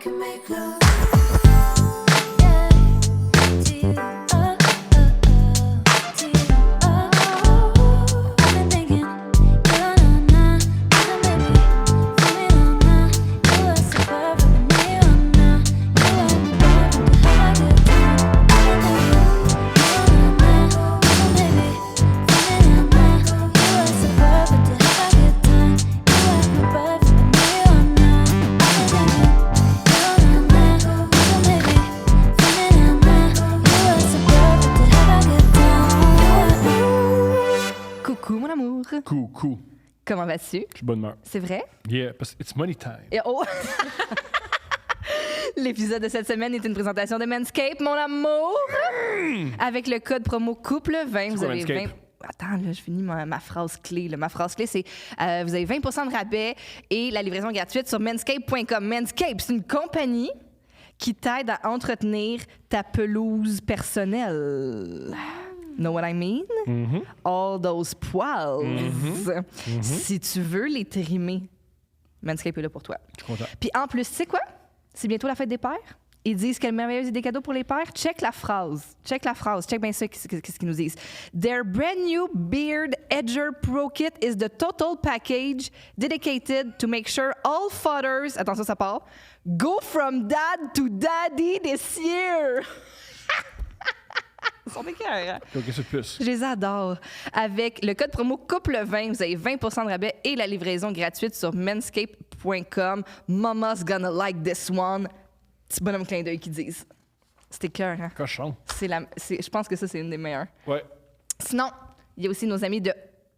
can make love. Coucou. Comment vas-tu? Je suis bonne humeur. C'est vrai? Yeah, parce que it's money time. Et oh! L'épisode de cette semaine est une présentation de Manscaped, mon amour! Avec le code promo couple20, vous avez 20... Attends, là, je finis ma phrase clé. Là. Ma phrase clé, c'est vous avez 20 de rabais et la livraison gratuite sur manscaped.com. Manscaped, c'est une compagnie qui t'aide à entretenir ta pelouse personnelle. Know what I mean? Mm-hmm. All those poils. Mm-hmm. Si tu veux les trimer, Manscaped est là pour toi. Je suis content. Puis en plus, tu sais quoi? C'est bientôt la fête des pères. Ils disent quelle merveilleuse idée cadeau pour les pères. Check la phrase. Check bien ça, qu'est-ce qu'ils nous disent. Their brand new Beard Edger Pro Kit is the total package dedicated to make sure all fathers, attention ça part, go from dad to daddy this year. Ils sont écœurants. Qu'est-ce que plus? Je les adore. Avec le code promo couple20, vous avez 20 de rabais et la livraison gratuite sur manscaped.com. Mama's gonna like this one. Petit bonhomme clin d'œil qui disent. C'était écœurant. Cochon. Je pense que ça, c'est une des meilleures. Ouais. Sinon, il y a aussi nos amis de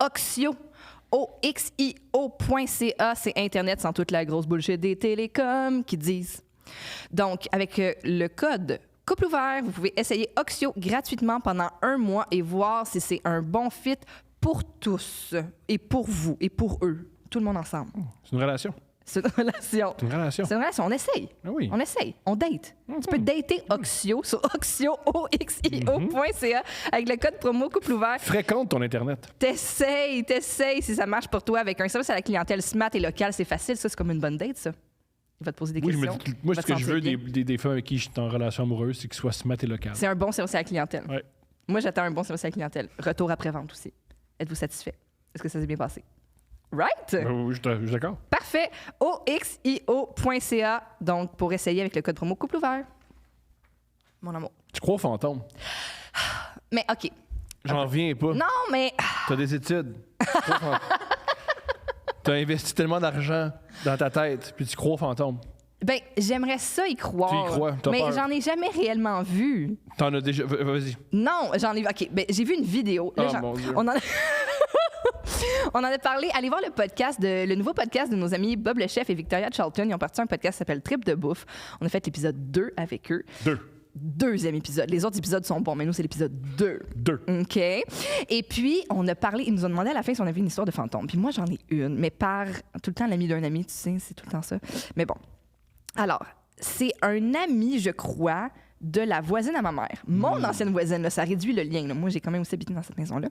Oxio. OXIO.ca, c'est Internet sans toute la grosse bullshit des télécoms qui disent. Donc, avec le code Couple ouvert, vous pouvez essayer Oxio gratuitement pendant 1 mois et voir si c'est un bon fit pour tous et pour vous et pour eux. Tout le monde ensemble. C'est une relation. C'est une relation. C'est une relation. C'est une relation. On essaye. Ah oui. On essaye. On date. Tu peux dater Oxio sur oxio.ca avec le code promo couple ouvert. Fréquente ton Internet. T'essayes si ça marche pour toi avec un service à la clientèle smart et local. C'est facile, ça. C'est comme une bonne date, ça. Il va te poser des questions. Moi, ce que je veux des femmes avec qui je suis en relation amoureuse, c'est qu'ils soient smart et local. C'est un bon service à la clientèle. Ouais. Moi, j'attends un bon service à la clientèle. Retour après-vente aussi. Êtes-vous satisfait? Est-ce que ça s'est bien passé? Right? Oui, je suis d'accord. Parfait. OXIO.ca, donc pour essayer avec le code promo couple ouvert. Mon amour. Tu crois aux fantômes? Mais OK. J'en reviens pas. Non, mais... T'as des études. T'as investi tellement d'argent dans ta tête, puis tu crois aux fantômes. Ben, j'aimerais ça y croire. Tu y crois, t'as mais peur. j'en ai jamais réellement vu. T'en as déjà... Vas-y. Non, j'en ai vu... OK, ben, j'ai vu une vidéo. Là, Oh, mon Dieu. On en a parlé. Allez voir le nouveau podcast de nos amis Bob le Chef et Victoria Charlton. Ils ont parti un podcast qui s'appelle Trip de bouffe. On a fait l'épisode 2 avec eux. 2e épisode. Les autres épisodes sont bons, mais nous, c'est l'épisode 2. OK. Et puis, on a parlé... Ils nous ont demandé à la fin si on avait une histoire de fantôme. Puis moi, j'en ai une, mais par tout le temps l'ami d'un ami, tu sais, c'est tout le temps ça. Mais bon. Alors, c'est un ami, je crois, de la voisine à ma mère. Mon ancienne voisine, là, ça réduit le lien. Là. Moi, j'ai quand même aussi habité dans cette maison-là.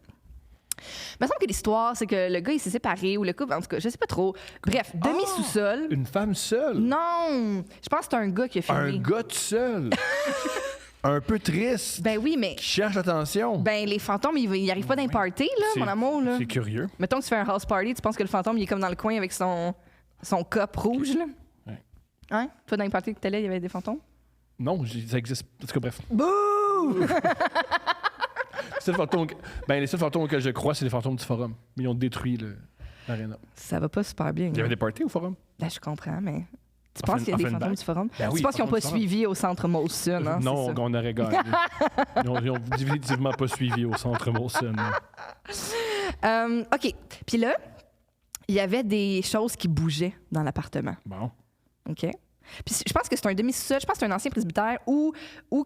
Il me semble que l'histoire, c'est que le gars, il s'est séparé ou le couple, en tout cas, je sais pas trop. Bref, demi-sous-sol. Une femme seule? Non! Je pense que c'est un gars qui a filmé. Un gars tout seul? Un peu triste? Ben oui, mais... Qui cherche l'attention? Ben, les fantômes, ils arrivent pas dans les parties, là, mon amour, là. C'est curieux. Mettons que tu fais un house party, tu penses que le fantôme, il est comme dans le coin avec son cup rouge, là? Ouais. Hein? Toi, dans les parties que t'allais, il y avait des fantômes? Non, ça existe. En tout cas, bref. Bouh! Les seuls fantômes auxquels je crois, c'est les fantômes du forum. Mais ils ont détruit l'aréna. Ça va pas super bien. Il y avait des parties au forum? Ben, je comprends, mais... Tu penses qu'il y a des fantômes du forum? Ben oui, tu penses qu'ils n'ont pas suivi au centre Molson? Hein, non, on aurait gagné. Ils ont définitivement pas suivi au centre Molson. OK. Puis là, il y avait des choses qui bougeaient dans l'appartement. Bon. OK? Puis je pense que c'est un demi-sous-sol, je pense que c'est un ancien presbytère ou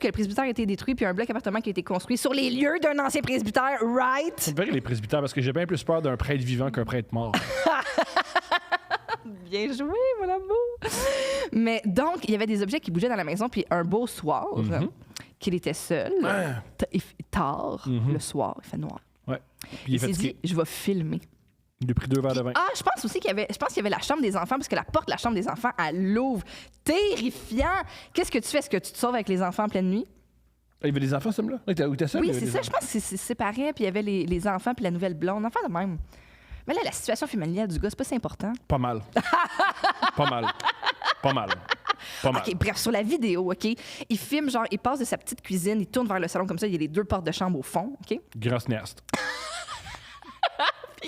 que le presbytère a été détruit puis un bloc appartement qui a été construit sur les lieux d'un ancien presbytère, right? On verrait les presbytères parce que j'ai bien plus peur d'un prêtre vivant qu'un prêtre mort. Bien joué, mon amour! Mais donc, il y avait des objets qui bougeaient dans la maison puis un beau soir, qu'il était seul, tard, le soir, il fait noir. Ouais. Puis il est s'est fatigué. dit, je vais filmer. Il a pris 2 verres de vin. Ah, je pense aussi qu'il y avait la chambre des enfants, parce que la porte de la chambre des enfants, elle l'ouvre. Terrifiant! Qu'est-ce que tu fais? Est-ce que tu te sauves avec les enfants en pleine nuit? Il y avait des enfants, ce là? Il était seul? Oui, c'est ça. Je pense que c'est séparé, puis il y avait les enfants, puis la nouvelle blonde. Enfant de même. Mais là, la situation familiale du gars, c'est pas si important. Pas mal. Pas mal. Pas mal. Pas mal. OK, bref, sur la vidéo, OK, il filme, genre, il passe de sa petite cuisine, il tourne vers le salon comme ça, il y a les 2 portes de chambre au fond, OK? Grosse nest.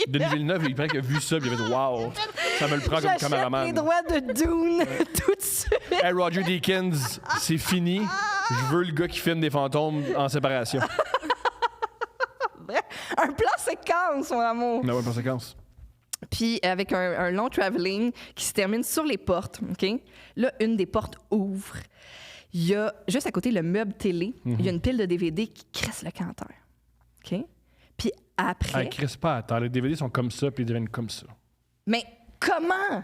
Denis Villeneuve, il paraît qu'il a vu ça, puis il a fait « Wow! » Ça me le prend comme J'achète caméraman. les droits de Dune tout de suite. Hey, Roger Deakins, c'est fini. Je veux le gars qui filme des fantômes en séparation. Un plan séquence, mon amour. On a une conséquence. Puis avec un long traveling qui se termine sur les portes, OK? Là, une des portes ouvre. Il y a, juste à côté, le meuble télé. Il y a une pile de DVD qui crisse le canteur. OK? Puis après... Hey, Chris, pas attends. Les DVD sont comme ça, puis ils deviennent comme ça. Mais comment?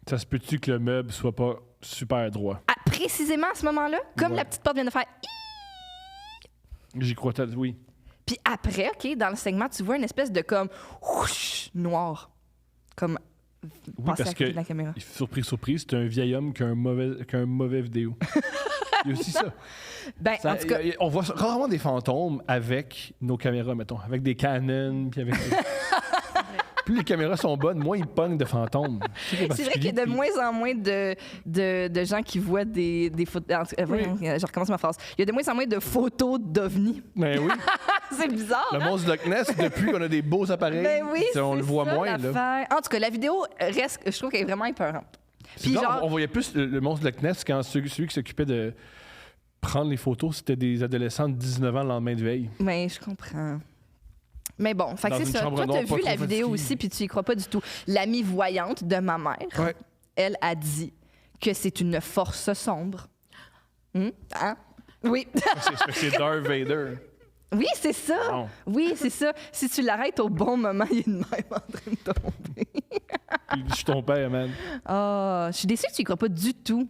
Ça se peut-tu que le meuble soit pas super droit? Précisément à ce moment-là, comme Ouais. la petite porte vient de faire... J'y crois oui. Puis après, OK, dans le segment, tu vois une espèce de comme... whoosh, noir. Comme... Oui, passer à parce côté que, de la caméra. surprise, c'est un vieil homme qui a un mauvais vidéo. Il y a aussi ça. Ben, en tout cas... On voit rarement des fantômes avec nos caméras, mettons, avec des Canon, puis avec... Plus les caméras sont bonnes, moins ils pognent de fantômes. C'est vrai qu'il y a de moins en moins de gens qui voient des photos... Je recommence ma phrase. Il y a de moins en moins de photos d'ovnis. Ben oui. C'est bizarre, Le hein? monstre de Loch Ness, depuis qu'on a des beaux appareils, Ben oui, on le c'est voit ça, moins. Là. l'affaire. En tout cas, la vidéo reste... Je trouve qu'elle est vraiment épeurante. Puis genre... on voyait plus le monstre de Loch Ness quand celui qui s'occupait de prendre les photos, c'était des adolescents de 19 ans le lendemain de veille. Mais je comprends. Mais bon, fait que Dans c'est une ça. chambre Toi, noire, t'as pas vu trop la vidéo fatiguée. aussi, puis tu y crois pas du tout. L'amie voyante de ma mère, Ouais. elle a dit que c'est une force sombre. Hein? Oui. C'est Darth Vader. Oui, c'est ça. Bon. Oui, c'est ça. Si tu l'arrêtes au bon moment, il est de même en train de tomber. Je suis ton père, man. Ah, je suis déçue que tu y crois pas du tout.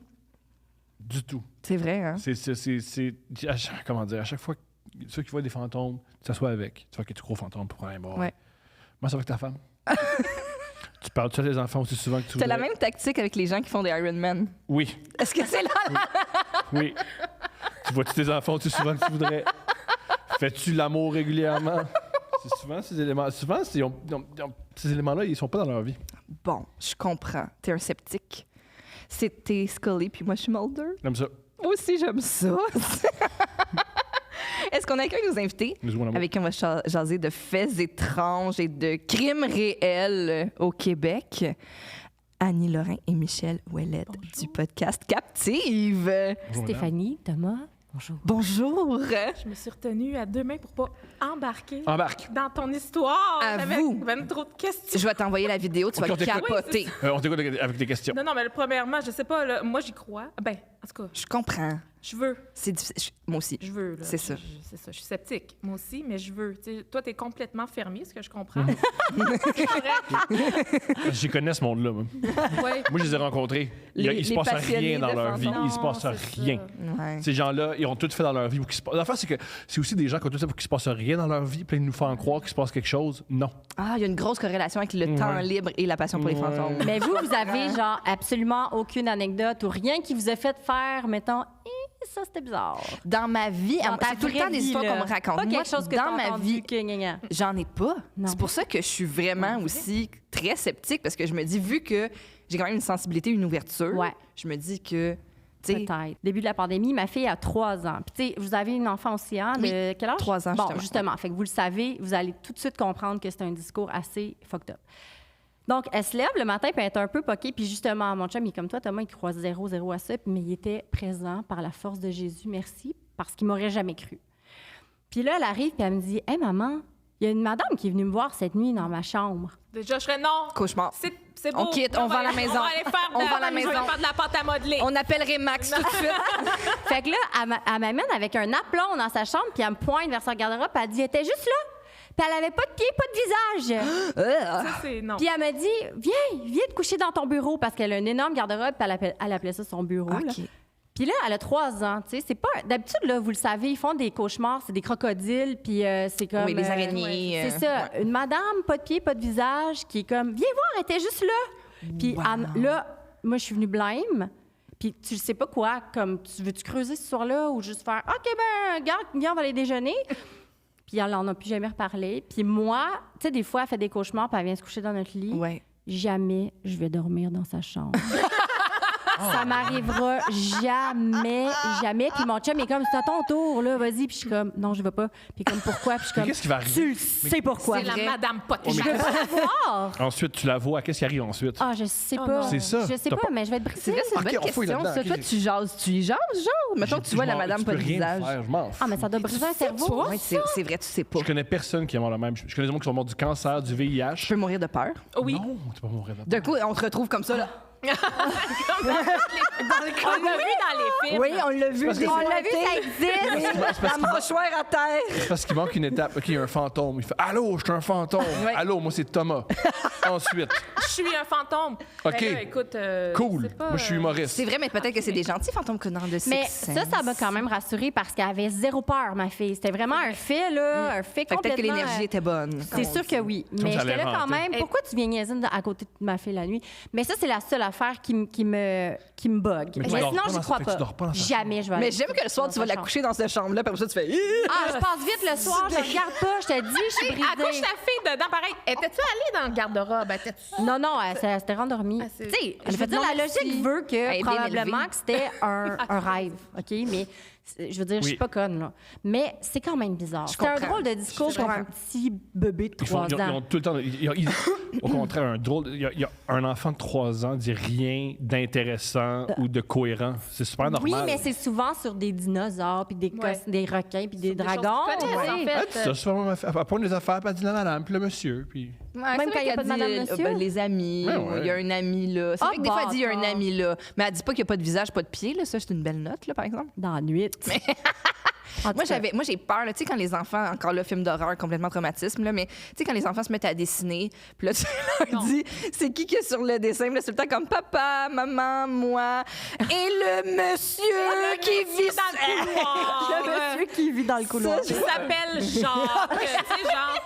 Du tout. C'est vrai, hein? Comment dire, à chaque fois que ceux qui voient des fantômes, tu t'assois avec. Tu vois que tu crois aux fantômes pour rien boire. Ouais. Moi, ça va avec ta femme. Tu parles-tu à tes enfants aussi souvent que tu T'as voudrais? la même tactique avec les gens qui font des Ironman. Oui, Est-ce que c'est là? oui. Tu vois-tu tes enfants aussi souvent que tu voudrais? Fais-tu l'amour régulièrement? C'est souvent ces éléments. Souvent, ces éléments-là, ils sont pas dans leur vie. Bon, je comprends. T'es un sceptique. T'es Scully, puis moi, je suis Mulder. J'aime ça. Moi aussi, j'aime ça. Est-ce qu'on a quelqu'un de nos invités Bisous, mon amour. avec qui on va jaser de faits étranges et de crimes réels au Québec? Annie Lorrain et Michel Ouellet du podcast Captive. Bonjour, Stéphanie, Thomas, bonjour. Bonjour. Je me suis retenue à 2 mains pour pas embarquer Embarque. dans ton histoire. Avoue. J'avais trop de questions. Je vais t'envoyer la vidéo, tu Ok, vas on t'écoute. capoter. On t'écoute avec des questions. Non, mais premièrement, je sais pas, là, moi j'y crois. Ben, en tout cas, Je comprends. je veux. C'est difficile. Moi aussi. Je veux. là. C'est ça. C'est ça. Je suis sceptique, moi aussi, mais je veux. Tu sais, toi, t'es complètement fermé, ce que je comprends. J'y connais ce monde-là. Moi, Ouais. Moi, je les ai rencontrés. Il se Les passe passionnés rien dans de leur vie. fantômes. Il se passe Non, c'est rien. ça. Ouais. Ces gens-là, ils ont tout fait dans leur vie pour qu'il se passe. L'affaire, c'est que c'est aussi des gens qui ont tout fait pour qu'il se passe rien dans leur vie, puis ils nous font croire qu'il se passe quelque chose. Non. Ah, il y a une grosse corrélation avec le temps libre et la passion pour les fantômes. Mais vous avez genre absolument aucune anecdote ou rien qui vous a fait faire, mettons, ça c'était bizarre. Dans ma vie, Dans ta c'est tout le vraie temps des vie, histoires là. qu'on me raconte. Pas Moi, quelque chose que dans t'as ma entendu vie, que gna, gna. j'en ai pas. Non. C'est pour ça que je suis vraiment aussi très sceptique parce que je me dis, vu que j'ai quand même une sensibilité, une ouverture, Ouais. je me dis que, tu sais, Peut-être. Début de la pandémie, ma fille a 3 ans. Puis, tu sais, vous avez une enfant aussi, hein? De Oui, quel âge? 3 ans, Bon, justement. justement. Fait que vous le savez, vous allez tout de suite comprendre que c'est un discours assez fucked up. Donc, elle se lève le matin, puis elle est un peu poquée. Puis, justement, mon chum, il est comme toi, Thomas, il croit 0 à ça. Mais il était présent par la force de Jésus, merci, parce qu'il m'aurait jamais cru. Puis là, elle arrive, puis elle me dit, « Hey, maman, il y a une madame qui est venue me voir cette nuit dans ma chambre. » Déjà, je serais non. cauchemar. C'est beau. On quitte, on va à la maison. On va aller faire On va à la je vais maison. faire de la pâte à modeler. On appellerait Max tout de suite. Fait que là, elle m'amène avec un aplomb dans sa chambre, puis elle me pointe vers sa garde-robe, puis elle dit, elle était juste là. Puis elle avait pas de pieds, pas de visage. Ça, c'est non. Puis elle m'a dit, viens te coucher dans ton bureau, parce qu'elle a une énorme garde-robe, puis elle appelait ça son bureau. là. OK. Puis là, elle a 3 ans, tu sais. C'est pas... D'habitude, là, vous le savez, ils font des cauchemars, c'est des crocodiles, puis c'est comme... Oui, des araignées. C'est ça. Ouais. Une madame, pas de pied, pas de visage, qui est comme, viens voir, elle était juste là. Puis là, moi, je suis venue blême. Puis tu sais pas quoi, comme, veux-tu creuser ce soir-là ou juste faire, OK, ben, regarde, viens, on va aller déjeuner. Puis elle en a plus jamais reparlé. Puis moi, tu sais, des fois, elle fait des cauchemars, puis elle vient se coucher dans notre lit. Ouais. Jamais je vais dormir dans sa chambre. Ça m'arrivera jamais, jamais. Puis mon chum est comme, c'est à ton tour, là, vas-y. Puis je suis comme, non, je vais pas. Puis comme, pourquoi? Puis je suis Mais comme, qu'est-ce qui va arriver? tu le sais pourquoi. C'est la madame pas de Je veux pas la voir. Ensuite, tu la vois. Qu'est-ce qui arrive ensuite? Ah, je sais Oh pas. non. C'est ça. Je sais T'as pas, pas- mais je vais être C'est brisée. vrai, c'est une Ok, bonne on fouille question, là-dedans, ça. ok. Toi, tu y jases, genre? Mettons que tu vois la madame pas de visage. Je m'en fous. Ah, mais ça doit briser un cerveau. Ouais, c'est vrai, tu sais pas. Je connais personne qui est mort le même. Je connais des gens qui sont morts du cancer, du VIH. Tu peux mourir de peur. Oui. Non, tu peux pas mourir de D'un coup, on te retrouve comme ça, là. On l'a vu dans les films. Oui, on l'a vu. On l'a vu, ça existe. La mâchoire à terre. C'est parce qu'il manque une étape. OK, il y a un fantôme. Il fait Allô, je suis un fantôme. Ouais. Allô, moi, c'est Thomas. Ensuite, Je suis un fantôme. OK. Ben là, écoute, cool. c'est pas, Moi, je suis humoriste. C'est vrai, mais peut-être que c'est des gentils fantômes que dans de Mais Sixth ça Sense. m'a quand même rassurée parce qu'elle avait zéro peur, ma fille. C'était vraiment un fait, là, un fait Fait que peut-être que complètement... l'énergie était bonne. C'est sûr que oui. ça Mais allait j'étais là quand rentrer. même. Pourquoi tu viens niaiser à côté de ma fille la nuit? Mais ça, c'est la seule affaire qui me bug. Mais Mais tu dors sinon, pas j'y dans- crois fait que tu pas. dors pas dans sa Jamais je vais Mais aller j'aime que le soir, dans tu vas sa la chambre. coucher dans cette chambre-là, puis après ça, tu fais. Ah, je passe vite le soir, je regarde pas, je te dis, je suis À couche brisée. ta fille dedans, pareil. Étais-tu allée dans le garde-robe? Étais-tu... Non, non, elle s'était rendormie. Ah, c'est- Tu sais, Elle je fait veux dire, non, la merci. logique veut Elle est que bien probablement élevée. que c'était un rêve, OK? Mais je veux dire, je suis Oui. pas conne, là. Mais c'est quand même bizarre. C'est un comprends. drôle de discours Je pour un comprends. petit bébé de Ils, font- 3 ils ont ans. tout le temps. Au contraire, un drôle. Il y a un enfant de 3 ans dit rien d'intéressant ou de cohérent. C'est super normal. Oui, mais c'est souvent sur des dinosaures, puis des, Ouais. des requins, puis des Des choses dragons. qu'ils connaissent, en ouais. fait. Elle dit ça souvent, elle pointe des affaires, puis elle dit la madame, puis le monsieur, puis... Ouais, Même quand il y a pas de madame, monsieur? les amis, Ouais, ou ouais. il y a un ami là. C'est Ah, vrai que des fois, elle dit il y a un bâtard. ami là. Mais elle dit pas qu'il n'y a pas de visage, pas de pied, là. Ça, c'est une belle note, là, par exemple. Dans la nuit. En tout Moi, cas, moi, j'ai peur, là, tu sais, quand les enfants, encore là, film d'horreur, complètement traumatisme, là, mais tu sais, quand les enfants se mettent à dessiner, puis là, tu leur dis, c'est qui est sur le dessin? Puis là, c'est tout le temps comme papa, maman, moi, et le monsieur qui vit dans le couloir. le monsieur qui vit dans le couloir. Qui s'appelle Jacques. Tu sais, genre...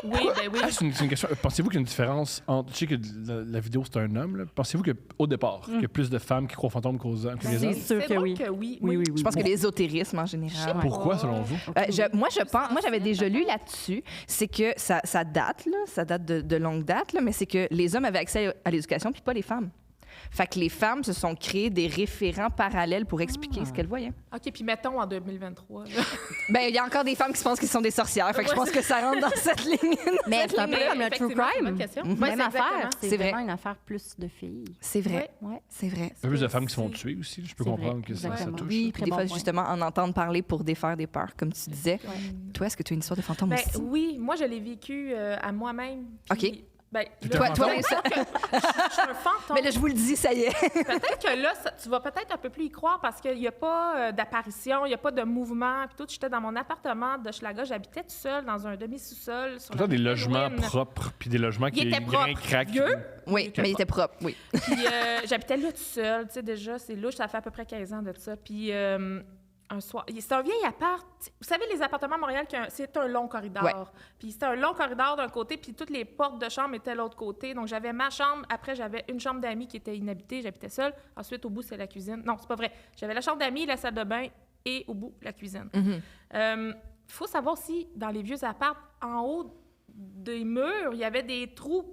Oui, ben oui. Ah, c'est une question. Pensez-vous qu'il y a une différence entre. Je sais que la vidéo, c'est un homme, là. Pensez-vous qu'au départ, qu'il y a plus de femmes qui croient aux fantômes que les C'est hommes? sûr que drôle oui. que oui. Oui, oui, oui. Je pense que l'ésotérisme, en général. Pourquoi, selon vous? Moi, j'avais déjà lu là-dessus, c'est que ça date, là, ça date de longue date, là, mais c'est que les hommes avaient accès à l'éducation, puis pas les femmes. Fait que les femmes se sont créées des référents parallèles pour expliquer ce qu'elles voyaient. OK, puis mettons en 2023. là. Ben, il y a encore des femmes qui pensent qu'ils sont des sorcières, fait que je pense que ça rentre dans cette ligne. Mais c'est un peu Mais comme le true effectivement, c'est une crime. bonne question. Même Ouais, c'est affaire. exactement. C'est C'est vrai. vraiment une affaire plus de filles. C'est vrai, Ouais. c'est vrai. Il y a plus de femmes qui se font tuer aussi. Je peux C'est comprendre vrai, que ça exactement. touche. Oui, Très puis des bon fois, point. justement, en entendre parler pour défaire des peurs, comme tu disais. Toi, est-ce que tu as une histoire de fantôme Ben, aussi? oui, moi, je l'ai vécu à moi-même. OK. Puis, ben, T'es là, un Toi, fantôme? ça. je suis un fantôme. Mais là, je vous le dis, ça y est. Peut-être que là, tu vas peut-être un peu plus y croire parce qu'il n'y a pas d'apparition, il n'y a pas de mouvement. Puis tout, j'étais dans mon appartement de Schlaga, j'habitais tout seul dans un demi-sous-sol. Sur Tout le temps des la logements ruine. propres, puis des logements qui Il était rien propre. craquent. Vieux. Oui, mais il était propre, oui. Puis j'habitais là tout seul. Tu sais, déjà, c'est louche, ça fait à peu près 15 ans de ça. Puis un soir, c'est un vieil appart. Vous savez, les appartements à Montréal, c'est un long corridor. Ouais. Puis c'était un long corridor d'un côté, puis toutes les portes de chambre étaient de l'autre côté. Donc j'avais ma chambre. Après, j'avais une chambre d'amis qui était inhabitée. J'habitais seule. Ensuite, au bout, c'est la cuisine. Non, c'est pas vrai. J'avais la chambre d'amis, la salle de bain et au bout, la cuisine. Il faut savoir aussi, dans les vieux apparts, en haut des murs, il y avait des trous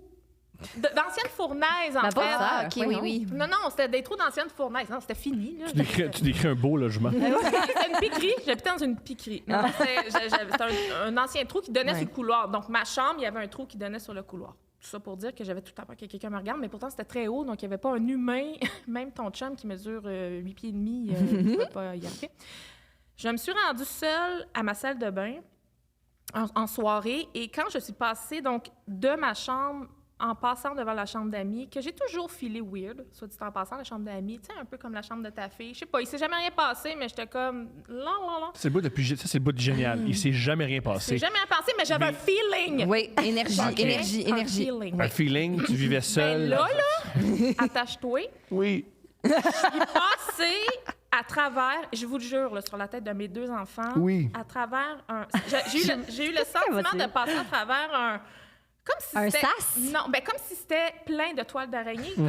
d'anciennes fournaises, en Ben, fait. pas ça. Ah, OK, oui, oui. Non, non, c'était des trous d'anciennes fournaises. Non, c'était fini. Là. Tu décris un beau logement. C'était une piquerie. J'habitais dans une piquerie. Non, c'était un ancien trou qui donnait Ouais. sur le couloir. Donc, ma chambre, il y avait un trou qui donnait sur le couloir. Tout ça pour dire que j'avais tout le temps peur que quelqu'un me regarde, mais pourtant, c'était très haut, donc il n'y avait pas un humain, même ton chum qui mesure 8 pieds et demi, il ne peut pas y arriver. Je me suis rendue seule à ma salle de bain en soirée, et quand je suis passée donc de ma chambre en passant devant la chambre d'amis, que j'ai toujours filé weird, soit dit en passant, la chambre d'amis, tu sais, un peu comme la chambre de ta fille. Je sais pas, il s'est jamais rien passé, mais j'étais comme... Non. C'est le bout depuis. Ça, c'est le bout de génial. Il s'est jamais rien passé. J'ai jamais rien passé, mais j'avais un feeling. Oui, énergie, Ok. énergie, Un énergie. feeling. Un feeling, tu vivais Ben seul. là, attache-toi. Oui. Passé à travers, je vous le jure, là, sur la tête de mes 2 enfants, Oui. à travers un... J'ai eu le sentiment de passer à travers un... Comme si Un c'était... sas? Non, ben comme si c'était plein de toiles d'araignée. Comme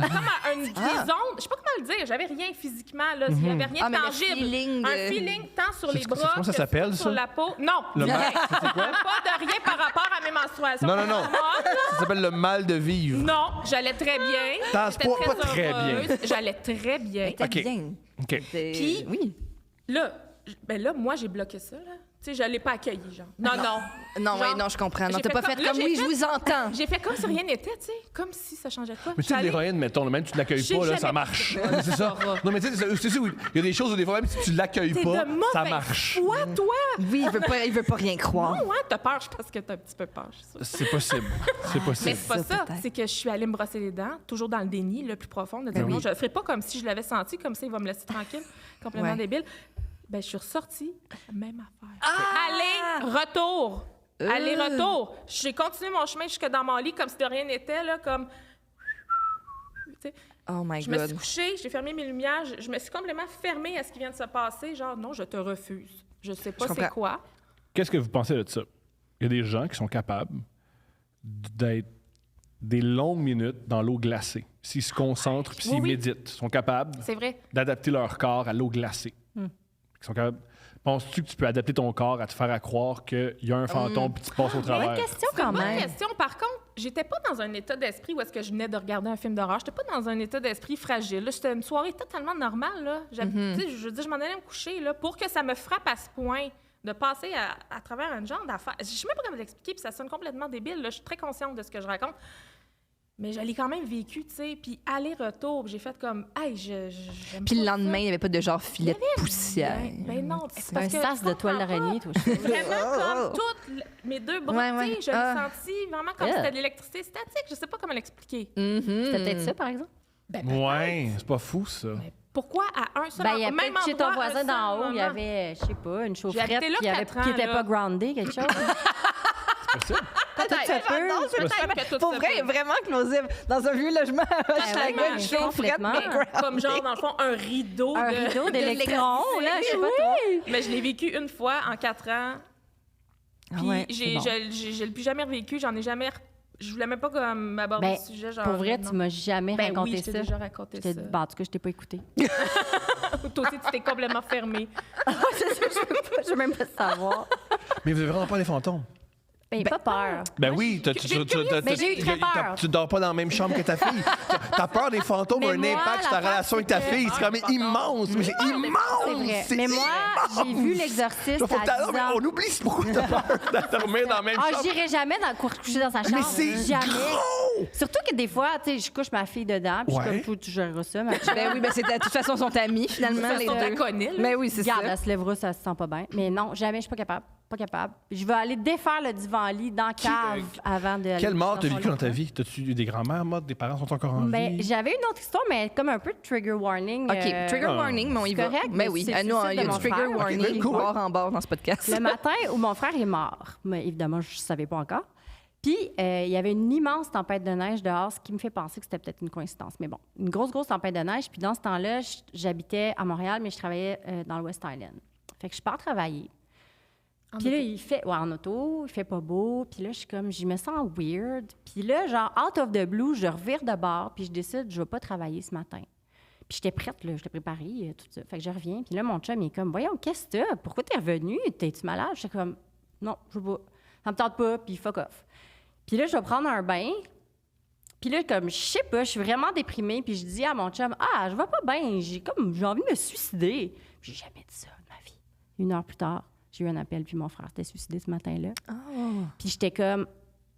une zone... Je sais pas comment le dire. J'avais rien physiquement, là. Il y avait rien de mais le tangible. feeling Un feeling tant sur les bras comment ça que s'appelle, sur ça? la peau. Non! Le mal, c'est quoi? Pas de rien par rapport à mes menstruations. Non. Moi, Ça s'appelle le mal de vivre. non, j'allais très bien. T'as J'étais pas très heureuse. bien. J'allais très bien. T'es OK. bien. OK. Puis- Oui. Là, moi, j'ai bloqué ça, là. Tu sais, je l'ai pas accueilli, genre. Non. Non, Genre, oui, non, je comprends. Non, j'ai t'as pas fait là, comme j'ai oui, fait- je vous entends. J'ai fait comme si rien n'était, tu sais. Comme si ça changeait de quoi. Mais tu sais, J'allais- l'héroïne, mettons, même si tu l'accueilles J'ai pas, là, ça jamais- marche. C'est ça. Non, mais tu sais, c'est ça, oui. Il y a des choses où des fois, même si tu l'accueilles T'es pas, de mauvaise ça marche. foi, toi! Oui, il veut pas rien croire. Non, ouais, t'as peur, je pense que t'as un petit peu peur, je suis sûre. C'est possible. C'est Mais possible. c'est pas Ça, ça, peut-être. c'est que je suis allée me brosser les dents, toujours dans le déni le plus profond, de dire Ben non, oui. je le ferai pas comme si je l'avais senti, comme ça il va me laisser tranquille, complètement Ouais. débile. Ben, je suis ressortie, même affaire. Ah! Aller-retour! Aller-retour! J'ai continué mon chemin jusque dans mon lit comme si de rien n'était, là, comme... Tu sais, Oh my je me suis God. couchée, j'ai fermé mes lumières, je me suis complètement fermée à ce qui vient de se passer, genre, non, je te refuse. Je sais pas Je c'est comprends. quoi. Qu'est-ce que vous pensez de ça? Il y a des gens qui sont capables d'être des longues minutes dans l'eau glacée. S'ils se concentrent puis s'ils Oui. méditent, ils sont capables C'est vrai. d'adapter leur corps à l'eau glacée. Ils sont capables... Penses-tu que tu peux adapter ton corps à te faire à croire qu'il y a un fantôme puis tu te passes au travers? Bonne question C'est une quand bonne même. question. Par contre, j'étais pas dans un état d'esprit où est-ce que je venais de regarder un film d'horreur. J'étais pas dans un état d'esprit fragile. Là, c'était une soirée totalement normale. Là. Tu sais, je veux dire, je m'en allais me coucher là, pour que ça me frappe à ce point de passer à travers un genre d'affaire. Je sais même pas comment l'expliquer, puis ça sonne complètement débile. Là. Je suis très consciente de ce que je raconte. Mais je l'ai quand même vécu, tu sais. Puis aller-retour, puis j'ai fait comme, hey, j'aime Puis pas le ça. lendemain, il n'y avait pas de genre filet de poussière. Ben non, c'est Un parce que sas tu de toile comprends pas. d'araignée, toi. je trouve. Vraiment comme toutes mes 2 bras, Ouais, ouais. tu sais, je l'ai senti vraiment comme si c'était de l'électricité statique. Je sais pas comment l'expliquer. C'était peut-être ça, par exemple? Ouais, c'est pas fou, ça. Pourquoi à un seul Ben, il y a même peut-être chez ton endroit, voisin un d'en seul haut, il y moment? avait, je sais pas, une chaufferette habité là qui 4 n'était ans, pas là. groundée, quelque chose. C'est ça. Peut-être, ça peut. Peut-être que tout Pour ça vrai, peut. vraiment plausive. Dans un vieux logement, ouais, une chaufferette, complètement. mais Comme genre, dans le fond, un rideau Un de... rideau de d'électrons, là, je sais pas toi. Mais je l'ai vécu une fois en 4 ans. Ah Puis ouais, j'ai c'est bon. je l'ai plus jamais revécu. J'en ai jamais... Je voulais même pas comme aborder Ben, le sujet. Genre, pour vrai, non. tu m'as jamais Ben raconté oui, je t'ai ça. déjà raconté ça. Ben, en tout cas, je t'ai pas écouté. Toi aussi, tu t'es complètement fermé. Je veux même pas savoir. Mais vous avez vraiment pas les fantômes? Ben, pas peur. Ben oui, Mais j'ai eu très peur. tu dors pas dans la même chambre que ta fille. T'as peur des fantômes, Mais un moi, impact sur ta l'affaire, relation avec ta c'est que- fille. C'est quand même immense, mais c'est C'est immense! vrai. C'est Mais moi, j'ai vu immense! l'exorciste Là, faut que à 10 non, mais ans. on oublie pourquoi t'as peur de dormir dans la même Ah, chambre. j'irai jamais coucher dans sa chambre. Mais c'est jamais. gros! Surtout que des fois, tu sais, je couche ma fille dedans, puis je suis Ouais. comme, faut que tu géreras ça. Ma Ben oui, ben c'est de toute façon son ami finalement. les On deux. la connaît, là. Mais oui, c'est Regarde, ça. elle se lèvera, ça se sent pas bien. Mais non, jamais, je suis pas capable. Pas capable. Je vais aller défaire le divan-lit dans la cave avant de. Quelle mort t'as vécu dans ta vie? T'as-tu eu des grands-mères mortes, des parents sont encore en Ben, vie? j'avais une autre histoire, mais comme un peu de trigger warning. OK, trigger warning, mais on y c'est va. correct, Ben mais oui, c'est le nous, il y suicide a de du mon trigger frère. warning cool. bord en bord dans ce podcast. Le matin où mon frère est mort, mais évidemment, je ne savais pas encore. Puis, il y avait une immense tempête de neige dehors, ce qui me fait penser que c'était peut-être une coïncidence. Mais bon, une grosse tempête de neige. Puis, dans ce temps-là, j'habitais à Montréal, mais je travaillais dans le West Island. Fait que je pars travailler. Puis là, il fait... Ouais, en auto, il fait pas beau. Puis là, je me sens weird. Puis là, genre, out of the blue, je revire de bord, puis je décide, je vais pas travailler ce matin. Puis j'étais prête, là, je l'ai préparé, tout ça. Fait que je reviens, puis là, mon chum, il est comme, voyons, qu'est-ce que t'as? Pourquoi t'es revenu? T'es-tu malade? J'étais comme, non, je veux pas. Ça me tente pas, puis fuck off. Puis là, je vais prendre un bain. Puis là, comme, je sais pas, je suis vraiment déprimée, puis je dis à mon chum, ah, je vais pas bien, j'ai envie de me suicider. J'ai jamais dit ça de ma vie. 1 heure plus tard, j'ai eu un appel, puis mon frère s'était suicidé ce matin-là. Puis j'étais comme...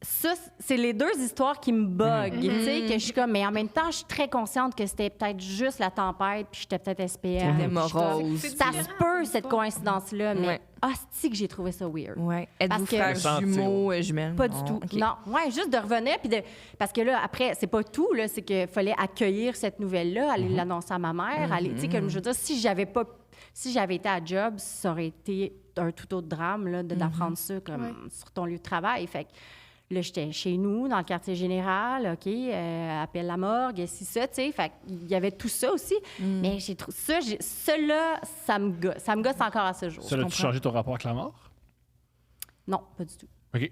Ça, c'est les 2 histoires qui me buguent, tu sais, que je suis comme... Mais en même temps, je suis très consciente que c'était peut-être juste la tempête, puis j'étais peut-être SPM. T'étais puis je suis comme, morose. Ça se peut, cette coïncidence-là, mais Ouais. hostie que j'ai trouvé ça weird. Ouais. Êtes-vous Parce que- frères Ressentir. jumeaux, jumelles? Pas du Non, tout. OK. Non. Ouais, juste de revenir. Puis parce que là, après, c'est pas tout. Là, c'est qu'il fallait accueillir cette nouvelle-là, aller l'annoncer à ma mère. Aller, tu sais, comme je veux dire, si j'avais été à job, ça aurait été un tout autre drame là, d'apprendre ça comme sur ton lieu de travail. Fait que Là, j'étais chez nous, dans le quartier général, OK, appelle la morgue, si ça, tu sais. Fait qu'il y avait tout ça aussi. Mais j'ai trouvé ça, ça me gosse. Ça me gosse encore à ce jour. Ça, as-tu changé ton rapport avec la mort? Non, pas du tout. OK.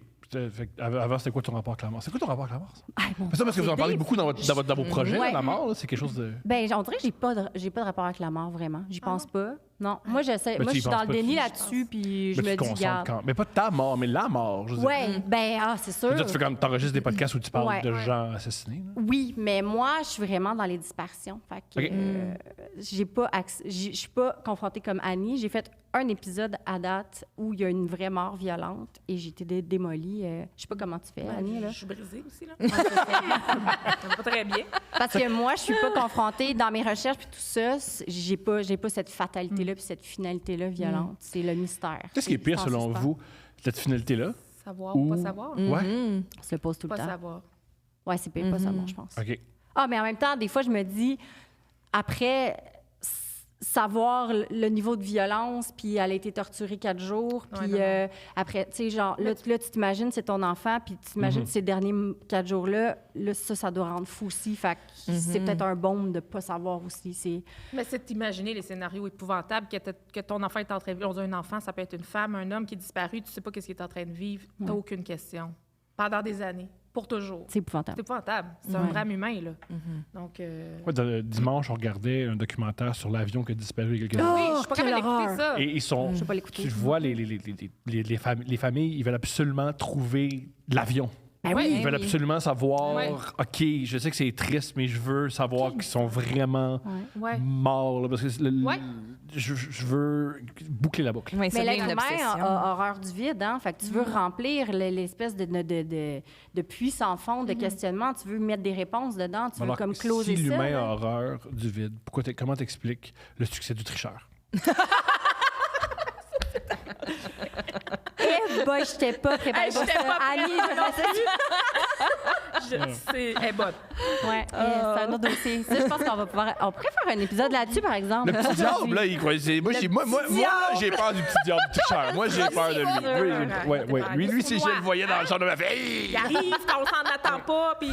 Avant, c'était quoi ton rapport avec la mort? C'est quoi ton rapport avec la mort? Bon, Ça, parce que vous en parlez beaucoup dans vos projets, Ouais. la mort, là, c'est quelque chose de... Ben, on dirait que j'ai pas de rapport avec la mort, vraiment. J'y pense pas. Non. Moi, j'essaie. Mais Moi, tu je y suis penses dans le pas, déni tu- là-dessus, puis je Mais me tu te dis, concentres regarde. quand... Mais pas ta mort, mais la mort. Je veux dire. Ouais, c'est sûr. Je veux dire, tu fais comme t'enregistres des podcasts où tu parles Ouais. de gens assassinés. Là. Oui, mais moi, je suis vraiment dans les dispersions. Fait que, OK. je suis pas confrontée comme Annie. J'ai fait un épisode à date où il y a une vraie mort violente et j'ai été démolie. Je sais pas comment tu fais, Annie, là. Je suis brisée aussi, là. Ça va pas très bien. Parce que moi, je suis pas confrontée dans mes recherches puis tout ça. J'ai pas cette fatalité-là puis cette finalité-là violente. C'est le mystère. Qu'est-ce qui est pire, en selon suspens. vous, cette finalité-là? Savoir ou Ou- pas savoir? Ouais. On se le pose tout Pas le temps. savoir. Ouais, c'est pire, pas savoir, je pense. OK. Ah, mais en même temps, des fois, je me dis, après, savoir le niveau de violence, puis elle a été torturée 4 jours, Ouais, puis non. après, tu sais, genre, là, tu t'imagines, c'est ton enfant, puis tu t'imagines ces derniers 4 jours-là, là, ça doit rendre fou aussi. Fait que c'est peut-être un baume de pas savoir aussi. Mais c'est d'imaginer les scénarios épouvantables que ton enfant est en train de vivre. On dit un enfant, ça peut être une femme, un homme qui est disparu, tu sais pas qu'est-ce qu'il est en train de vivre, t'as aucune question. Pendant des années, pour toujours. C'est épouvantable. C'est épouvantable. C'est un drame humain, là. Donc, Ouais, dimanche, on regardait un documentaire sur l'avion qui a disparu il y a quelques années. oui, je suis pas quelle capable d'écouter horreur. ça. Et ils sont... Je vais pas l'écouter. Tu vois, les familles, ils veulent absolument trouver l'avion. Ben oui. Ils veulent absolument savoir, Ouais. OK, je sais que c'est triste, mais je veux savoir qu'ils sont vraiment Ouais. morts. Là, parce que Ouais. je veux boucler la boucle. Oui, ça Mais devient l'être une humain obsession. a horreur du vide, hein? Fait que tu veux remplir l'espèce de puits sans fond, de questionnement. Tu veux mettre des réponses dedans. Tu veux Alors, comme closer si ça. l'humain là. a horreur du vide, comment t'expliques le succès du tricheur? Eh boy, je t'ai pas préparé Hey, pour j'étais ça. pas prête, Annie, je fais ça. Elle est bonne. Ouais, c'est un autre dossier. Ça, je pense qu'on pourrait faire un épisode là-dessus, par exemple. Le petit diable, là, il croit. Moi, j'ai peur du petit diable tricheur. Moi, j'ai peur de lui. Lui, si je le voyais dans le genre de ma fille. Il arrive quand on s'en attend pas, puis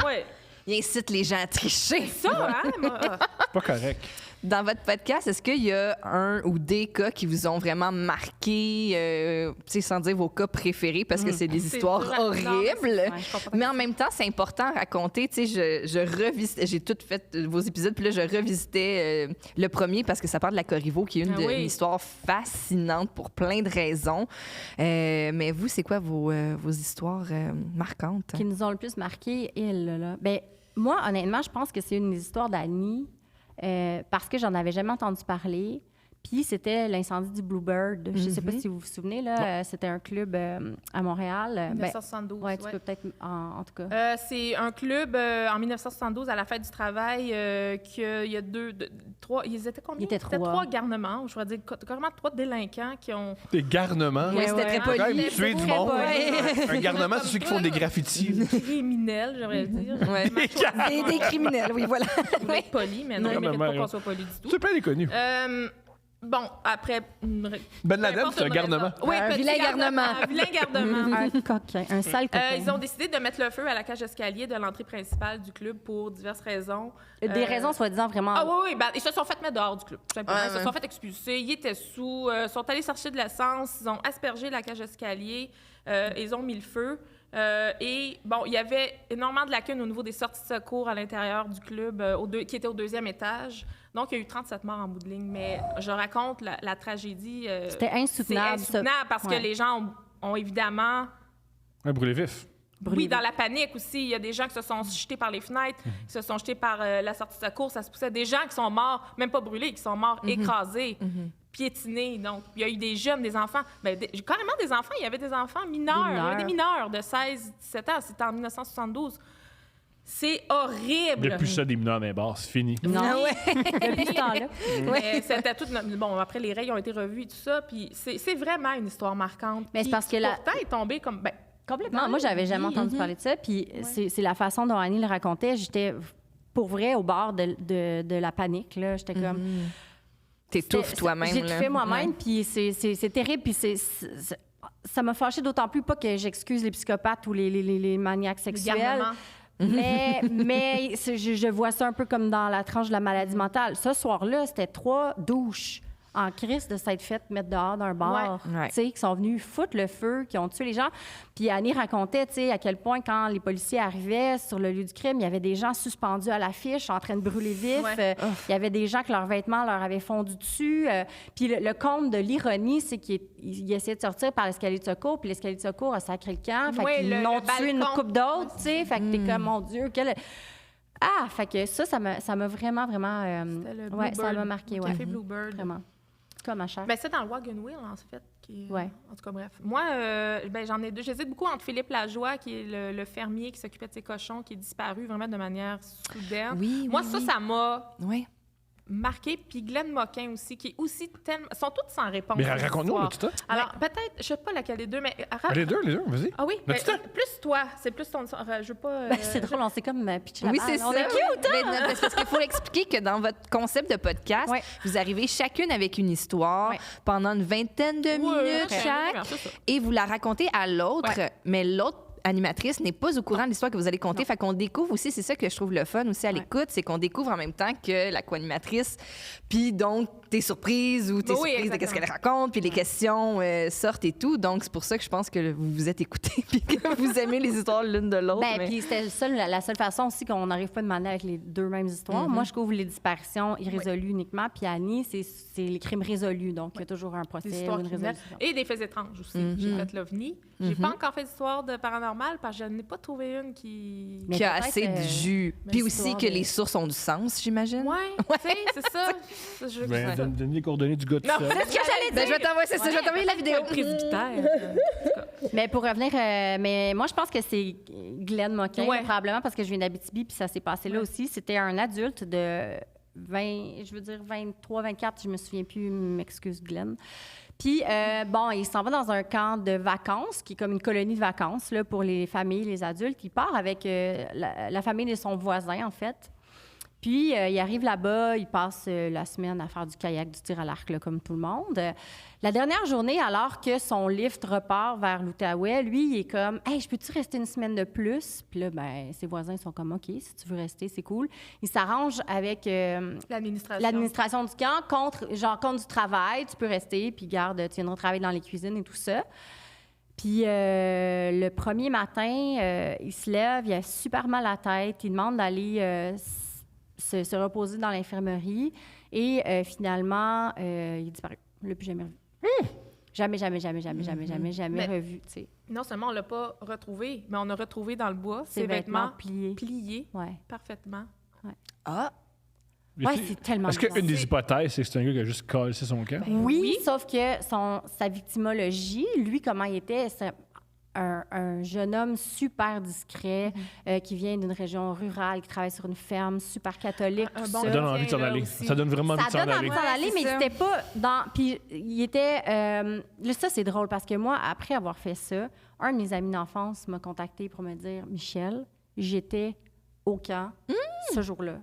ouais. Il incite les gens à tricher. Ça, hein? C'est pas correct. Dans votre podcast, est-ce qu'il y a un ou des cas qui vous ont vraiment marqué, tu sais, sans dire vos cas préférés, parce que c'est des C'est histoires dur à- non, horribles, Ouais, je comprends. mais en même temps, c'est important à raconter. Tu sais, je revisitais, j'ai tout fait vos épisodes, puis là, je revisitais le premier parce que ça parle de la Corriveau, qui est Ah oui. une histoire fascinante pour plein de raisons. Mais vous, c'est quoi vos histoires marquantes? Qui nous ont le plus marqué, là. Ben, moi, honnêtement, je pense que c'est une des histoires d'Annie parce que j'en avais jamais entendu parler. Puis c'était l'incendie du Bluebird. Je ne sais pas si vous vous souvenez, là. C'était un club à Montréal. 1972. Ouais, tu ouais. peux peut-être, en tout cas. C'est un club en 1972 à la fête du travail qu'il y a trois. Ils étaient combien? Ils étaient C'était 3. 3 garnements, je vais dire carrément 3 délinquants qui ont. Des garnements. Oui, c'était très Ils ont quand même poli. tué du très monde. poli. Un garnement, c'est ceux qui font des graffitis. Criminels, j'aurais dire. Ouais. Des criminels, oui, voilà. Je voulais être poli, mais non, ils ne méritent pas qu'on soit poli du tout. C'est pas les connus. Bon, après. Ben Laden, n'importe c'est un une garnement. raison. Oui, Un petit vilain garnement. Un vilain garnement. Un coquin, un sale coquin. Ils ont décidé de mettre le feu à la cage d'escalier de l'entrée principale du club pour diverses raisons. Des raisons soi-disant vraiment... Ah oui, ben, ils se sont fait mettre dehors du club, tout simplement. Ouais, Ils se sont fait expulser, ils étaient sous, sont allés chercher de l'essence, ils ont aspergé la cage d'escalier, ils ont mis le feu. Et bon, il y avait énormément de lacunes au niveau des sorties de secours à l'intérieur du club qui était au 2e étage. Donc, il y a eu 37 morts en bout de ligne. Mais je raconte la tragédie. C'était insoutenable. C'est insoutenable parce que les gens ont évidemment... Un brûlé vif. Oui, dans la panique aussi. Il y a des gens qui se sont jetés par les fenêtres, qui se sont jetés par la sortie de secours. Ça se poussait. Des gens qui sont morts, même pas brûlés, qui sont morts écrasés, piétinés. Donc, il y a eu des jeunes, des enfants. Ben, carrément des enfants. Il y avait des enfants mineurs. Il y avait des mineurs de 16, 17 ans. C'était en 1972. C'est horrible. Il n'y a plus ça des mineurs dans les bars, c'est fini. Non, Ah ouais. depuis ce temps-là. Mais c'était tout. Bon, après, les règles ont été revues et tout ça. Puis c'est vraiment une histoire marquante. Mais c'est Puis parce que la- pourtant, est tombée comme. Ben, complètement. Non, moi, j'avais jamais oubliée. entendu parler de ça. Puis c'est la façon dont Annie le racontait. J'étais, pour vrai, au bord de la panique. Là. J'étais comme... T'étouffes toi-même. J'ai là. tout fait moi-même, Ouais. puis c'est terrible. Puis ça m'a fâchée d'autant plus, pas que j'excuse les psychopathes ou les maniaques sexuels. Garnement. Mais je vois ça un peu comme dans la tranche de la maladie mentale. Ce soir-là, c'était 3 douches en crise de s'être fait mettre dehors d'un bar, Ouais. tu sais, qui sont venus foutre le feu, qui ont tué les gens. Puis Annie racontait, tu sais, à quel point, quand les policiers arrivaient sur le lieu du crime, il y avait des gens suspendus à l'affiche en train de brûler vif. Ouais. Il y avait des gens que leurs vêtements leur avaient fondu dessus. Puis le comble de l'ironie, c'est qu'il essayait de sortir par l'escalier de secours, puis l'escalier de secours a sacré le camp. Fait Ouais, qu'ils l'ont le tué une balcon. coupe d'autres, tu sais. Fait que t'es comme, mon Dieu, quel... Ah, fait que ça m'a vraiment, vraiment... C'était le ouais, ça Bluebird, m'a marqué, le ouais. Café Bluebird. Vraiment. Comme ma chère. Ben, c'est dans le Wagon Wheel, en fait. Ouais. En tout cas, bref. Moi, ben, j'en ai deux. J'hésite beaucoup entre Philippe Lajoie, qui est le fermier qui s'occupait de ses cochons, qui est disparu vraiment de manière soudaine. Oui, Moi, oui, ça m'a Oui. marqué. Puis Glenn Moquin aussi, qui est aussi tellement... Ils sont toutes sans réponse. Mais ces raconte-nous, histoires. là, tout ça. Alors, peut-être, je sais pas laquelle des deux, mais... Les deux, vas-y. Ah oui, Mais mais, tout ça. plus toi. C'est plus ton... Je veux pas... Ben, c'est drôle, on s'est comme pitché la Oui, balle. c'est ça. On est cute, Mais non, parce qu'il faut expliquer que dans votre concept de podcast, Ouais. vous arrivez chacune avec une histoire Ouais. pendant une vingtaine de minutes Ouais, chaque c'est ça. et vous la racontez à l'autre, Ouais. mais l'autre animatrice n'est pas au courant de l'histoire que vous allez conter. Fait qu'on découvre aussi, c'est ça que je trouve le fun aussi à l'écoute, c'est qu'on découvre en même temps que la co-animatrice, puis donc tes surprises ou tes Oui, surprises de qu'est-ce exactement. qu'elle raconte, puis les questions sortent et tout. Donc c'est pour ça que je pense que vous vous êtes écoutés puis que vous aimez les histoires l'une de l'autre. Ben, mais- puis c'était la seule façon aussi qu'on n'arrive pas à demander avec les deux mêmes histoires. Moi, je couvre les disparitions irrésolues uniquement, puis Annie, c'est les crimes résolus. Donc, il y a toujours un procès Des ou histoires une criminelles. résolution. Et des faits étranges aussi. J'ai fait l'OVNI. J'ai pas encore fait d'histoire de paranormal parce que je n'ai pas trouvé une qui... Mais qui a peut-être, assez de jus. mais Puis aussi histoire que de- les sources ont du sens, j'imagine. Ouais, tu sais, c'est ça. Je... Ben, donne les coordonnées du gars tout seul. C'est ce que j'allais dire. Je vais t'envoyer, c'est ça, je vais t'envoyer la vidéo. Presbytère. Mais pour revenir, mais moi, je pense que c'est Glenn Moquin, Ouais. probablement, parce que je viens d'Abitibi, puis ça s'est passé là aussi. C'était un adulte de 23, 24, je me souviens plus, m'excuse Glenn. Puis, bon, il s'en va dans un camp de vacances, qui est comme une colonie de vacances là, pour les familles, les adultes. Il part avec la famille de son voisin, en fait. Puis, il arrive là-bas, il passe la semaine à faire du kayak, du tir à l'arc, là, comme tout le monde. La dernière journée, alors que son lift repart vers l'Outaouais, lui, il est comme « Hey, je peux-tu rester une semaine de plus? » Puis là, ben, ses voisins sont comme « OK, si tu veux rester, c'est cool. » Il s'arrange avec l'administration du camp contre du travail. Tu peux rester, puis garde, tu viendras travailler dans les cuisines et tout ça. Puis le premier matin, il se lève, il a super mal à la tête. Il demande d'aller se reposer dans l'infirmerie. Et finalement, il disparaît. On ne l'a plus jamais revu. Jamais Mais- revu, tu sais. Non seulement on l'a pas retrouvé, mais on a retrouvé dans le bois Ses ses vêtements vêtements pliés. Ouais. parfaitement. Ah, Ouais, c'est tellement Est-ce qu'une bizarre. des hypothèses, c'est que c'est un gars qui a juste cassé son camp? Oui, sauf que sa victimologie, lui, comment il était, c'est un jeune homme super discret qui vient d'une région rurale, qui travaille sur une ferme, super catholique, Un tout bon ça. Ça donne envie de s'en là aller. aussi. Ça donne vraiment envie de Ça s'en donne aller. envie d'en aller, Ouais, mais c'est il était pas dans... Puis il était... là, ça, c'est drôle, parce que moi, après avoir fait ça, un de mes amis d'enfance m'a contacté pour me dire « Michel, j'étais au camp ce jour-là.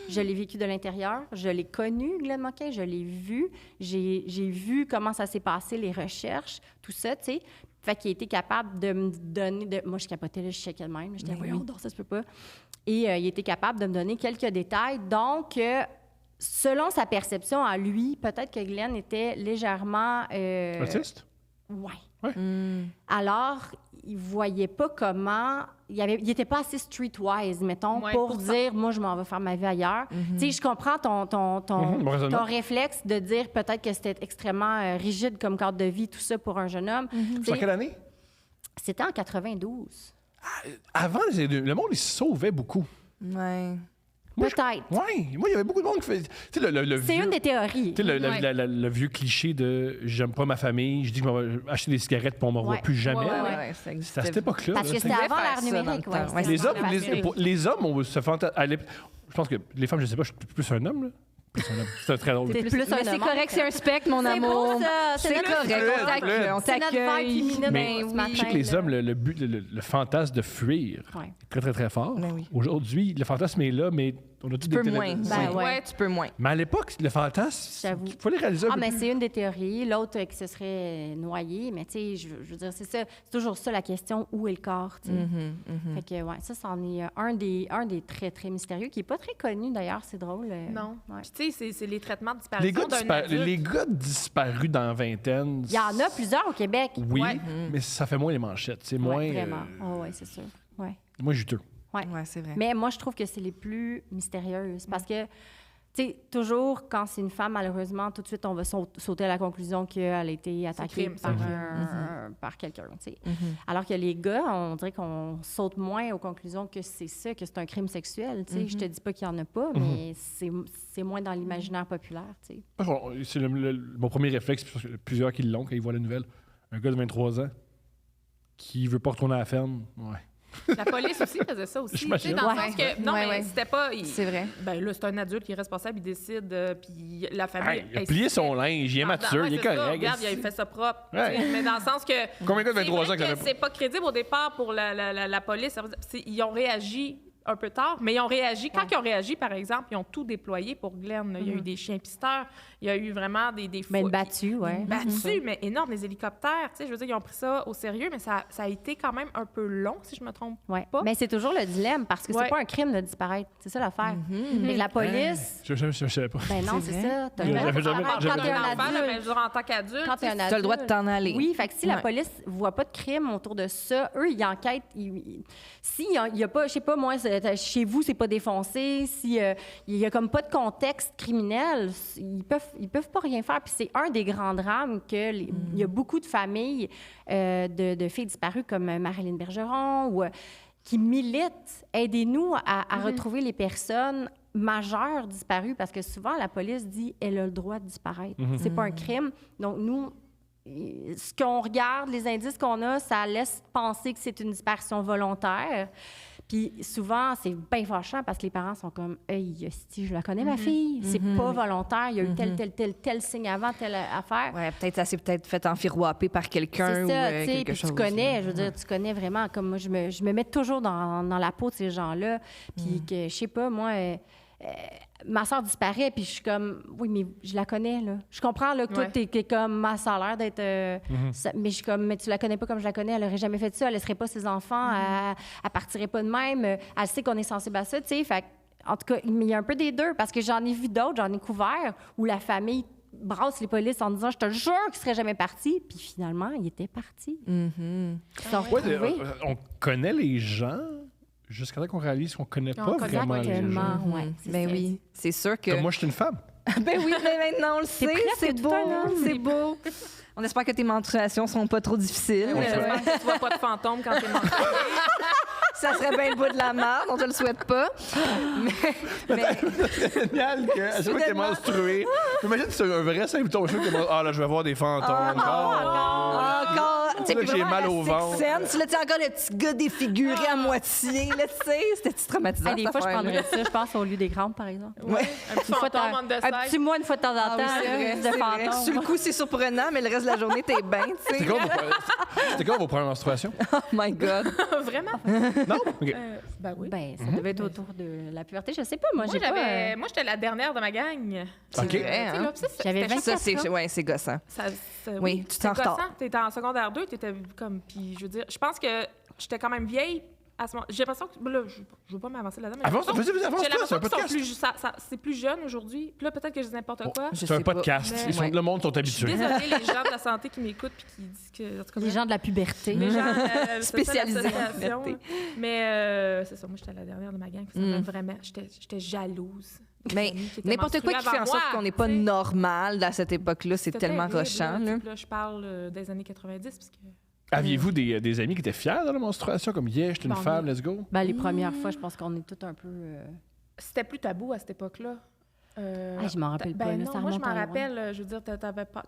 Je l'ai vécu de l'intérieur, je l'ai connu, Glenn Moquin, je l'ai vu, j'ai vu comment ça s'est passé, les recherches, tout ça, tu sais. Fait qu'il a été capable de me donner... Moi, je capotais, là, je checkais de même. J'étais « Voyons donc, ça se peut pas. » Et il était capable de me donner quelques détails. Donc, selon sa perception à lui, peut-être que Glenn était légèrement... Autiste? Ouais. Alors, il voyait pas comment... Il était pas assez streetwise, mettons, Ouais, pour pour ça. dire « Moi, je m'en vais faire ma vie ailleurs. Tu sais, je comprends Mon ton raisonnement. réflexe de dire peut-être que c'était extrêmement rigide comme cadre de vie, tout ça, pour un jeune homme. Tu C'est en sais, quelle année? C'était en 92. Avant, le monde, il se sauvait beaucoup. ouais. Peut-être. Oui, moi, il y avait beaucoup de monde qui fait. Tu sais, le C'est vieux. une des théories. Tu sais, Ouais. le vieux cliché de j'aime pas ma famille, je dis que je vais acheter des cigarettes puis on m'en revoit Ouais. plus jamais. Ouais, là. ouais. ça C'est à existait. cette époque-là. Parce là, que c'est- c'était Ils avant pouvaient l'ère faire ça dans numérique. le Ouais, temps. c'était Ouais, Les avant hommes, l'ère numérique. les hommes, on se fantasme. Je pense que les femmes, je sais pas, je suis plus un homme, là. Plus un homme. C'est très drôle. C'est plus un Mais c'est homme. correct, c'est un spectre, mon C'est amour. beau, ça. C'est notre- correct, on t'accueille. On C'est notre vibe t'accueille. féminin Mais ce matin, Je sais que les là. hommes, le fantasme de fuir, Ouais. très, très, très fort. Ben oui. Aujourd'hui, le fantasme est là, mais On a tous Tu des peux télé- moins. Ben ouais. Tu peux moins. Mais à l'époque, le fantasme, J'avoue. il faut les réaliser un Ah, peu mais plus. c'est une des théories. L'autre, que ce serait noyé. Mais tu sais, je veux dire, c'est ça. C'est toujours ça la question, où est le corps, tu sais. Fait que, ouais, ça, c'en est un des très, très mystérieux, qui est pas très connu, d'ailleurs. C'est drôle. Non. Ouais. Puis tu sais, c'est les traitements de Les disparition gars, d'un adulte. les gars disparus dans la vingtaine. Il y en a plusieurs au Québec. Oui, Ouais. mais ça fait moins les manchettes. C'est moins. Ouais, vraiment. Oui, c'est sûr. Ouais. Moins juteux. Ouais. Ouais, c'est vrai. Mais moi, je trouve que c'est les plus mystérieuses parce que, tu sais, toujours, quand c'est une femme, malheureusement, tout de suite, on va sauter à la conclusion qu'elle a été attaquée crime, par, c'est par quelqu'un, tu sais. Alors que les gars, on dirait qu'on saute moins aux conclusions que c'est ça, que c'est un crime sexuel, tu sais. Je te dis pas qu'il y en a pas, mais c'est moins dans l'imaginaire populaire, tu sais. C'est mon premier réflexe, puis plusieurs qui l'ont quand ils voient la nouvelle. Un gars de 23 ans qui veut pas retourner à la ferme. Ouais. La police aussi faisait ça aussi. Tu sais, J'imagine. dans le Ouais. sens que, non, Ouais, mais ouais. c'était pas... C'est vrai. Ben là, c'est un adulte qui est responsable, il décide, puis la famille... Hey, il a plié son linge, il est mature, il est correct. Regarde, il a fait ça propre. Ouais. Tu sais, mais dans le sens que... Combien de gars de 23 ans c'est qui l'avaient vrai que c'est pas crédible au départ pour la police. Ils ont réagi un peu tard, mais ils ont réagi. Quand ils ont réagi, par exemple, ils ont tout déployé pour Glenn. Il y a eu des chiens pisteurs, il y a eu vraiment des Mais fous- battu, ouais. Battus, mais énorme, des hélicoptères. Tu sais, je veux dire, ils ont pris ça au sérieux, mais ça a été quand même un peu long, si je me trompe Ouais. pas. Mais c'est toujours le dilemme parce que Ouais. c'est pas un crime de disparaître. C'est ça l'affaire. Fait que la police. Je savais pas. Ben non, C'est c'est vrai. ça. T'as J'avais le droit. jamais- Quand j'avais t'es un enfant, là, mais je adulte. veux dire, en tant qu'adulte, Quand t'es un Tu as le droit de adulte. t'en aller. Oui, fait que si la Ouais. police voit pas de crime autour de ça, eux, ils enquêtent. S'il y a pas, je sais pas, moi, chez vous, c'est pas défoncé, si il y a comme pas de contexte criminel, ils peuvent pas rien faire. Puis c'est un des grands drames que il y a beaucoup de familles de filles disparues comme Marilyn Bergeron ou qui militent. Aidez-nous à retrouver les personnes majeures disparues parce que souvent la police dit elle a le droit de disparaître. C'est pas un crime. Donc nous, ce qu'on regarde, les indices qu'on a, ça laisse penser que c'est une disparition volontaire. Puis souvent, c'est bien fâchant parce que les parents sont comme « Hey, si je la connais, ma fille, c'est pas volontaire, il y a eu tel signe avant, telle affaire. » Ouais, peut-être ça s'est peut-être fait enfirouaper par quelqu'un C'est ou ça, tu sais, quelque puis chose. tu connais, je veux dire, tu connais vraiment, comme moi, je me mets toujours dans la peau de ces gens-là, puis que, je sais pas, moi, ma soeur disparaît, puis je suis comme, oui, mais je la connais, là. Je comprends, là, que toi, Ouais. t'es comme, ma ça a l'air d'être... mais je suis comme, mais tu la connais pas comme je la connais, elle aurait jamais fait ça, elle laisserait pas ses enfants, elle partirait pas de même, elle sait qu'on est sensible à ça, tu sais, fait en tout cas, il y a un peu des deux, parce que j'en ai vu d'autres, j'en ai couvert, où la famille brasse les polices en disant « Je te jure qu'il serait jamais parti. » Puis finalement, il était parti. Ils se sont Ouais, retrouvés. on connaît les gens jusqu'à temps qu'on réalise qu'on connaît pas connaît vraiment les gens. Exactement, ouais. c'est Ben ça. oui, c'est sûr que... Comme moi, je suis une femme. Ben oui, mais maintenant on le sait, presque c'est tout beau, un homme. c'est beau. On espère que tes menstruations sont pas trop difficiles. J'espère que tu vois pas de fantôme quand t'es menstruée. Ça serait bien le bout de la merde, on te le souhaite pas. Mais C'est génial que à chaque fois que t'es Soudainement. menstrué, imagine que c'est un vrai symptôme. Ah là, je vais voir des fantômes. encore, tu sais, Là, puis j'ai vraiment mal la au Sixth ventre. Sense, là, tu sais, encore le petit gars défiguré à moitié, là, tu sais, c'était traumatisant. Ah, des cette fois, je affaire-là. prendrais ça, je pense, au lieu des crampes, par exemple. Ouais. Un petit fantôme on the Un side. petit mois, une fois de temps en Ah temps, oui, c'est là, vrai, de c'est vrai. fantôme. Sur le coup, c'est surprenant, mais le reste de la journée, t'es bien, tu sais. C'était quoi vos premières menstruations? Oh my God. Vraiment? Non? OK. Ben oui. Ben, ça devait être autour de la puberté. Je sais pas, moi, Moi, j'ai pas... moi, j'étais la dernière de ma gang. OK. C'est vrai, Tu sais, hein? là, puis ça, J'avais c'était 24 Ça, c'est ans. ouais, c'est gossant. Oui, tu te sens en c'était retard. gossant. T'étais en secondaire 2, t'étais comme... Puis je veux dire, je pense que j'étais quand même vieille à ce moment. J'ai l'impression que... Là, je veux pas m'avancer là-dedans, mais Avance, j'ai l'impression- vas-y, avance, j'ai toi, c'est un l'impression qu'ils podcast. sont c'est plus jeune aujourd'hui. Puis là, peut-être que je dis n'importe quoi. Je C'est un sais pas. podcast. Mais- Ils sont- Ouais. Le monde sont Je suis habitués. désolée, les gens de la santé qui m'écoutent puis qui disent que... en tout cas, Les gens de la puberté. les gens Spécialisés en l'association, puberté. Mais c'est ça, moi, j'étais la dernière de ma gang. Ça m'a vraiment... J'étais jalouse. Mais n'importe quoi qui fait en sorte qu'on n'est pas normal à cette époque-là, c'est tellement rochant. Là. Là, je parle des années 90, parce que... Aviez-vous des amis qui étaient fiers de la menstruation? Comme, yeah, j'étais une Bon, femme, oui. let's go? Ben, les premières fois, je pense qu'on est tous un peu... C'était plus tabou à cette époque-là. Ah, je m'en rappelle pas, là, non, ça moi, je remonte m'en à loin. rappelle. Je veux dire,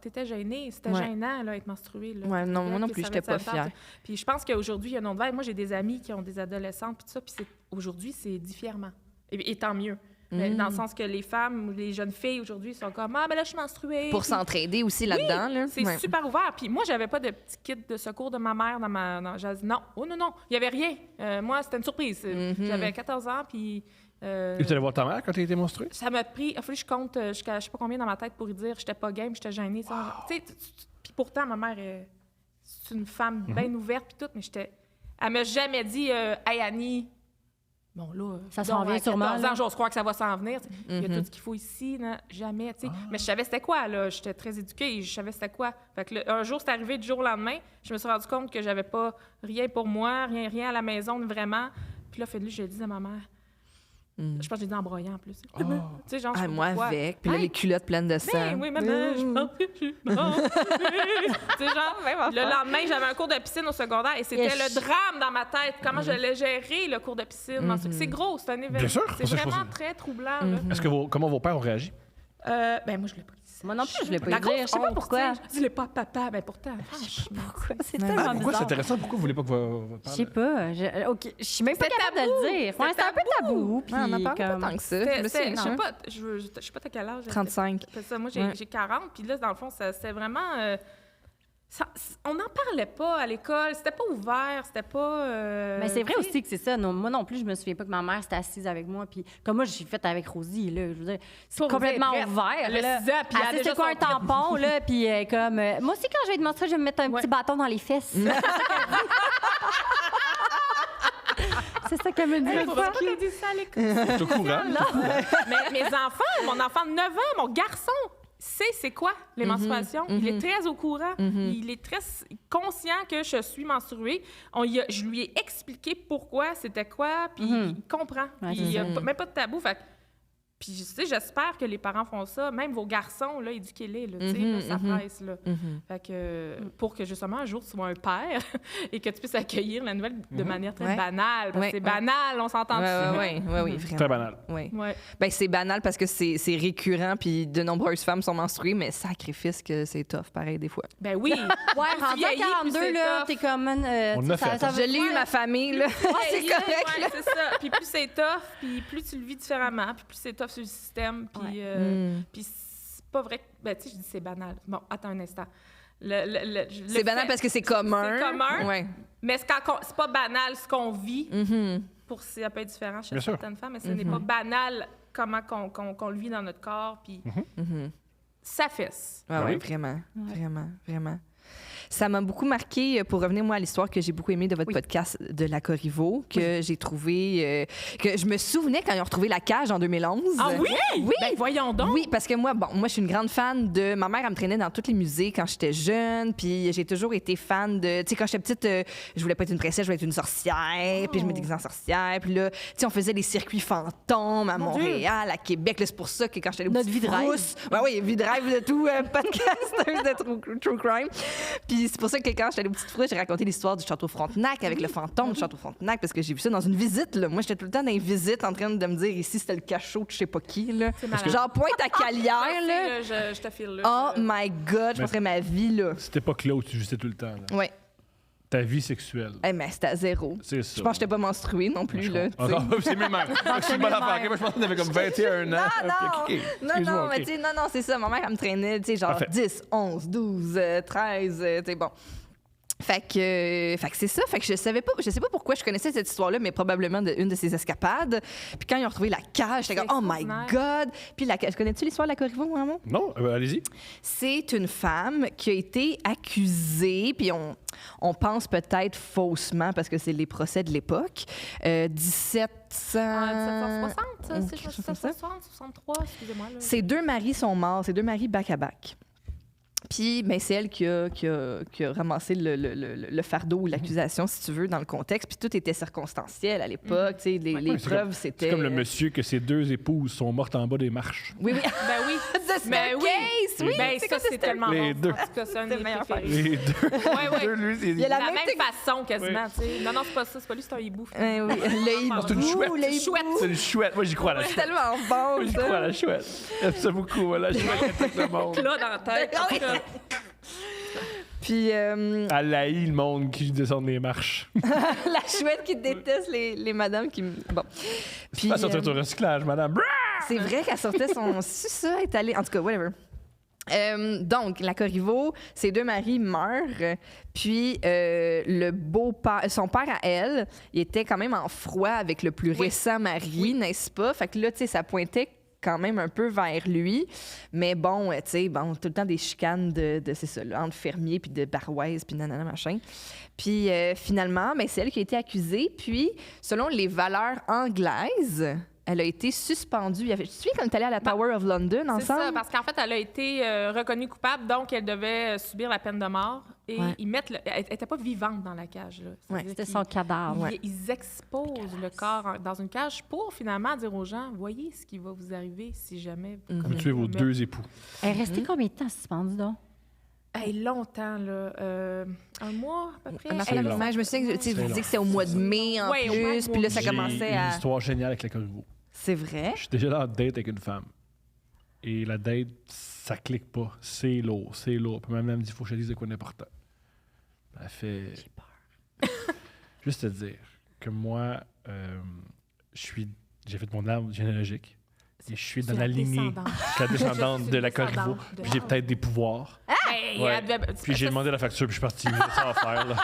t'étais gênée. C'était Ouais. gênant, là, être menstruée. Là. Ouais, non, moi non Ok, plus, ça j'étais va être pas sanitaire, fière. Puis je pense qu'aujourd'hui, il y a un autre vague. Moi, j'ai des amis qui ont des adolescentes, puis tout ça. Puis aujourd'hui, c'est dit fièrement. Et tant mieux. Mais dans le sens que les femmes ou les jeunes filles aujourd'hui sont comme « Ah, ben là, je suis menstruée. » Pour Puis s'entraider aussi là-dedans. Là. c'est Ouais. super ouvert. Puis moi, j'avais pas de petit kit de secours de ma mère j'avais dit non. Oh non, non, il y avait rien. Moi, c'était une surprise. J'avais 14 ans, puis Et tu allais voir ta mère quand tu étais monstruée? Ça m'a pris... Il a fallu que je compte jusqu'à je sais pas combien dans ma tête pour lui dire j'étais pas game, j'étais gênée. Puis pourtant, ma mère, c'est une femme bien ouverte puis tout, mais elle m'a jamais dit Hey Annie, bon là... Ça s'en vient sûrement. 14 ans, j'ose croire que ça va s'en venir. Il y a tout ce qu'il faut ici. Non, jamais, tu sais. Mais je savais c'était quoi, là. J'étais très éduquée et je savais c'était quoi. Fait que un jour, c'est arrivé du jour au lendemain. Je me suis rendu compte que j'avais pas rien pour moi, rien à la maison, vraiment. Puis là, j'ai dit à ma mère... Je pense que j'ai dit en broyant en plus. Tu sais, genre, moi avec. Puis là, les culottes pleines de sang. Oui, maman, je pense que je suis morte. Tu sais, genre, le lendemain, j'avais un cours de piscine au secondaire et c'était le drame dans ma tête. Comment je l'ai géré, le cours de piscine. C'est gros, c'est un événement. Bien sûr. C'est vraiment très troublant. Là. Comment vos pères ont réagi? Moi, je l'ai pas dit. Moi non plus, je l'ai pas La dit. Je sais pas honte, pourquoi. Je dis pas papa. Ben pourtant, franchement. Pourquoi? C'est Ouais. tellement Pourquoi c'est bizarre. intéressant? Pourquoi vous voulez pas que votre Je père... sais pas. Je suis même pas C'est capable de tabou. le dire. Ouais, c'est un peu tabou. Puis on n'en parle comme... pas tant que ça. Je Je me sais souviens, pas, je sais pas t'as quel âge. 35. C'est ça, moi, Ouais. j'ai 40. Puis là, dans le fond, c'était vraiment... on n'en parlait pas à l'école. C'était pas ouvert. C'était pas... Mais c'est vrai tu sais, aussi que c'est ça. Non, moi non plus, je me souviens pas que ma mère s'était assise avec moi. Puis comme moi, j'ai fait avec Rosie, là, je veux dire, c'est Rosie complètement est prête. ouvert. Elle a là. 6 ans, puis elle a Elle sait déjà c'est quoi un son- tampon, là, puis comme... moi aussi, quand je vais être menstruée, je vais me mettre un petit bâton dans les fesses. C'est ça qu'elle me dit. Hey, l'autre faudrait fois. pas qu'elle dise ça à l'école. Je suis au courant. Mais mes enfants, mon enfant de 9 ans, mon garçon, sait c'est quoi les menstruations. Il est très au courant. Il est très conscient que je suis menstruée. Je lui ai expliqué pourquoi, c'était quoi, puis il comprend. Ouais, Il n'y a c'est ça. même pas de tabou. Fait que- puis, tu sais, j'espère que les parents font ça. Même vos garçons, là, éduquez-les, là, tu sais, là, ça presse, là. Fait que, pour que, justement, un jour, tu sois un père et que tu puisses accueillir la nouvelle de manière très Ouais. banale. Parce Ouais, que c'est ouais. banal, on s'entend dessus. Oui, vraiment. Très banal. Ouais. Ouais. Ben, c'est banal parce que c'est récurrent, puis de nombreuses femmes sont menstruées, mais sacrifice que c'est tough, pareil, des fois. Ben oui. Ouais, Plus tu rendu à vieillis, plus 42, c'est là, tough. t'es comme... On l'a fait, Je l'ai eu, ma famille, là. c'est Ouais, correct, ouais, là. c'est ça. Puis plus c'est tough, puis plus tu le vis différemment, puis plus c'est tough sur le système, puis puis c'est pas vrai que... Ben, tu sais, je dis c'est banal. Bon, attends un instant. C'est banal parce que c'est commun. C'est commun. Ouais. Mais c'est pas banal ce qu'on vit. Ça peut être différent chez Bien sûr. certaines femmes, mais ce n'est pas banal comment qu'on le vit dans notre corps, puis ça fesse. Ouais, ouais, Oui. vraiment, vraiment, vraiment. Ça m'a beaucoup marqué, pour revenir, moi, à l'histoire que j'ai beaucoup aimée de votre podcast de la Corriveau, que j'ai trouvé... que je me souvenais quand ils ont retrouvé la cage en 2011. Ah oui? Oui! Ben, voyons donc! Oui, parce que moi, je suis une grande fan de... Ma mère, elle me traînait dans tous les musées quand j'étais jeune, puis j'ai toujours été fan de... Tu sais, quand j'étais petite, je voulais pas être une princesse, je voulais être une sorcière, puis je me déguisais en sorcière, puis là, tu sais, on faisait des circuits fantômes à Montréal, à Québec. Là, c'est pour ça que quand j'étais Notre vie de rêve. Oui, vie de rêve de tout podcasteuse de true crime. Puis c'est pour ça que quand j'étais allée aux Petites Frousses, j'ai raconté l'histoire du Château Frontenac avec le fantôme du Château Frontenac parce que j'ai vu ça dans une visite. Là. Moi, j'étais tout le temps dans une visite en train de me dire ici, c'était le cachot de je sais pas qui. Là. malade. Genre, pointe à Calière. là. Je te file là. Oh my God, je passerais ma vie là. C'était pas Claude, tu jouissais tout le temps. Là. Ouais. Ta vie sexuelle. Eh, mais c'était à zéro. C'est ça. Je pense que j'étais pas menstruée non plus. Là, tu Ah, sais. non, c'est mes mères. C'est une bonne affaire. Ok, moi, je pensais que t'avais comme 21 ans. Ok, Non, mais ok. tu sais, non, c'est ça. Ma mère, elle me traînait, tu sais, genre Parfait. 10, 11, 12, 13, tu sais, bon. Fait que c'est ça. Fait que je sais pas pourquoi je connaissais cette histoire-là, mais probablement une de ses escapades. Puis quand ils ont retrouvé la cage, j'étais C'est comme, oh my extraordinaire. God! Puis la cage, connais-tu l'histoire de la Corriveau, maman? Non, allez-y. C'est une femme qui a été accusée, puis on pense peut-être faussement, parce que c'est les procès de l'époque, 1700... En 1760, ça, c'est quelque chose comme ça. 1760, 63, excusez-moi. Là. Ses deux maris sont morts, ses deux maris back-à-back. Puis, ben, c'est elle qui a ramassé le fardeau ou l'accusation, si tu veux, dans le contexte. Puis tout était circonstanciel à l'époque. Tu sais, les c'est preuves, comme- c'était... C'est comme le monsieur que ses deux épouses sont mortes en bas des marches. Oui, oui. Ben oui. The Ben oui. Staircase, oui. Ben c'est ça, quoi, c'est tellement Les bon. deux. En tout cas, c'est un de C'est mes le meilleur préférés. Les deux. Ouais, ouais. Deux, lui, c'est... Il y a la La même même technique. façon, quasiment, tu sais. Non, c'est pas ça. C'est pas lui, c'est un hibou. Oui, oui. Le hibou, c'est une chouette. le hibou. Chouette. C'est une chouette. Moi, j'y crois à la C'est chouette. tellement Moi, bon, j'y crois à ça. la chouette. J'aime ça beaucoup, moi, la chouette qui attaque le monde. Là, dans la tête. Ah oui. Puis Elle haït le monde qui descend les marches. la chouette qui déteste les madames qui... Bon. Puis, Pas sortir au recyclage, madame. Brrr! c'est vrai qu'elle sortait son... C'est ça, elle est allée... En tout cas, whatever. Donc, la Corriveau, ses 2 maris meurent, puis son père à elle, il était quand même en froid avec le plus récent mari, n'est-ce pas? Fait que là, tu sais, ça pointait quand même un peu vers lui. Mais bon, tu sais, tout le temps des chicanes c'est ça, là, entre fermiers, puis de barouaises, puis nanana, machin. Puis finalement, c'est elle qui a été accusée. Puis, selon les valeurs anglaises, elle a été suspendue. Tu te souviens quand tu allée à la Tower of London ensemble? C'est ça, parce qu'en fait, elle a été reconnue coupable, donc elle devait subir la peine de mort. Et elle n'était pas vivante dans la cage. Là. C'était son cadavre. Ils exposent le corps dans une cage pour finalement dire aux gens, voyez ce qui va vous arriver si jamais vous tuez vos 2 époux. Elle est restée combien de temps suspendue, donc? Longtemps, là. 1 mois, à peu près. Je me souviens que vous disiez que c'était au mois de mai en plus, puis là, ça commençait à... J'ai une histoire géniale avec la Corriveau. C'est vrai? Je suis déjà là en date avec une femme. Et la date, ça clique pas. C'est lourd, c'est lourd. Puis même elle me dit, il faut que je te dise de quoi d'important. Elle fait... J'ai peur. Juste te dire que moi, j'ai fait mon arbre généalogique. Et je suis dans la lignée, je suis la descendante de la Corriveau. Puis j'ai peut-être des pouvoirs. Puis j'ai demandé la facture, puis je suis parti. Ça va faire, là.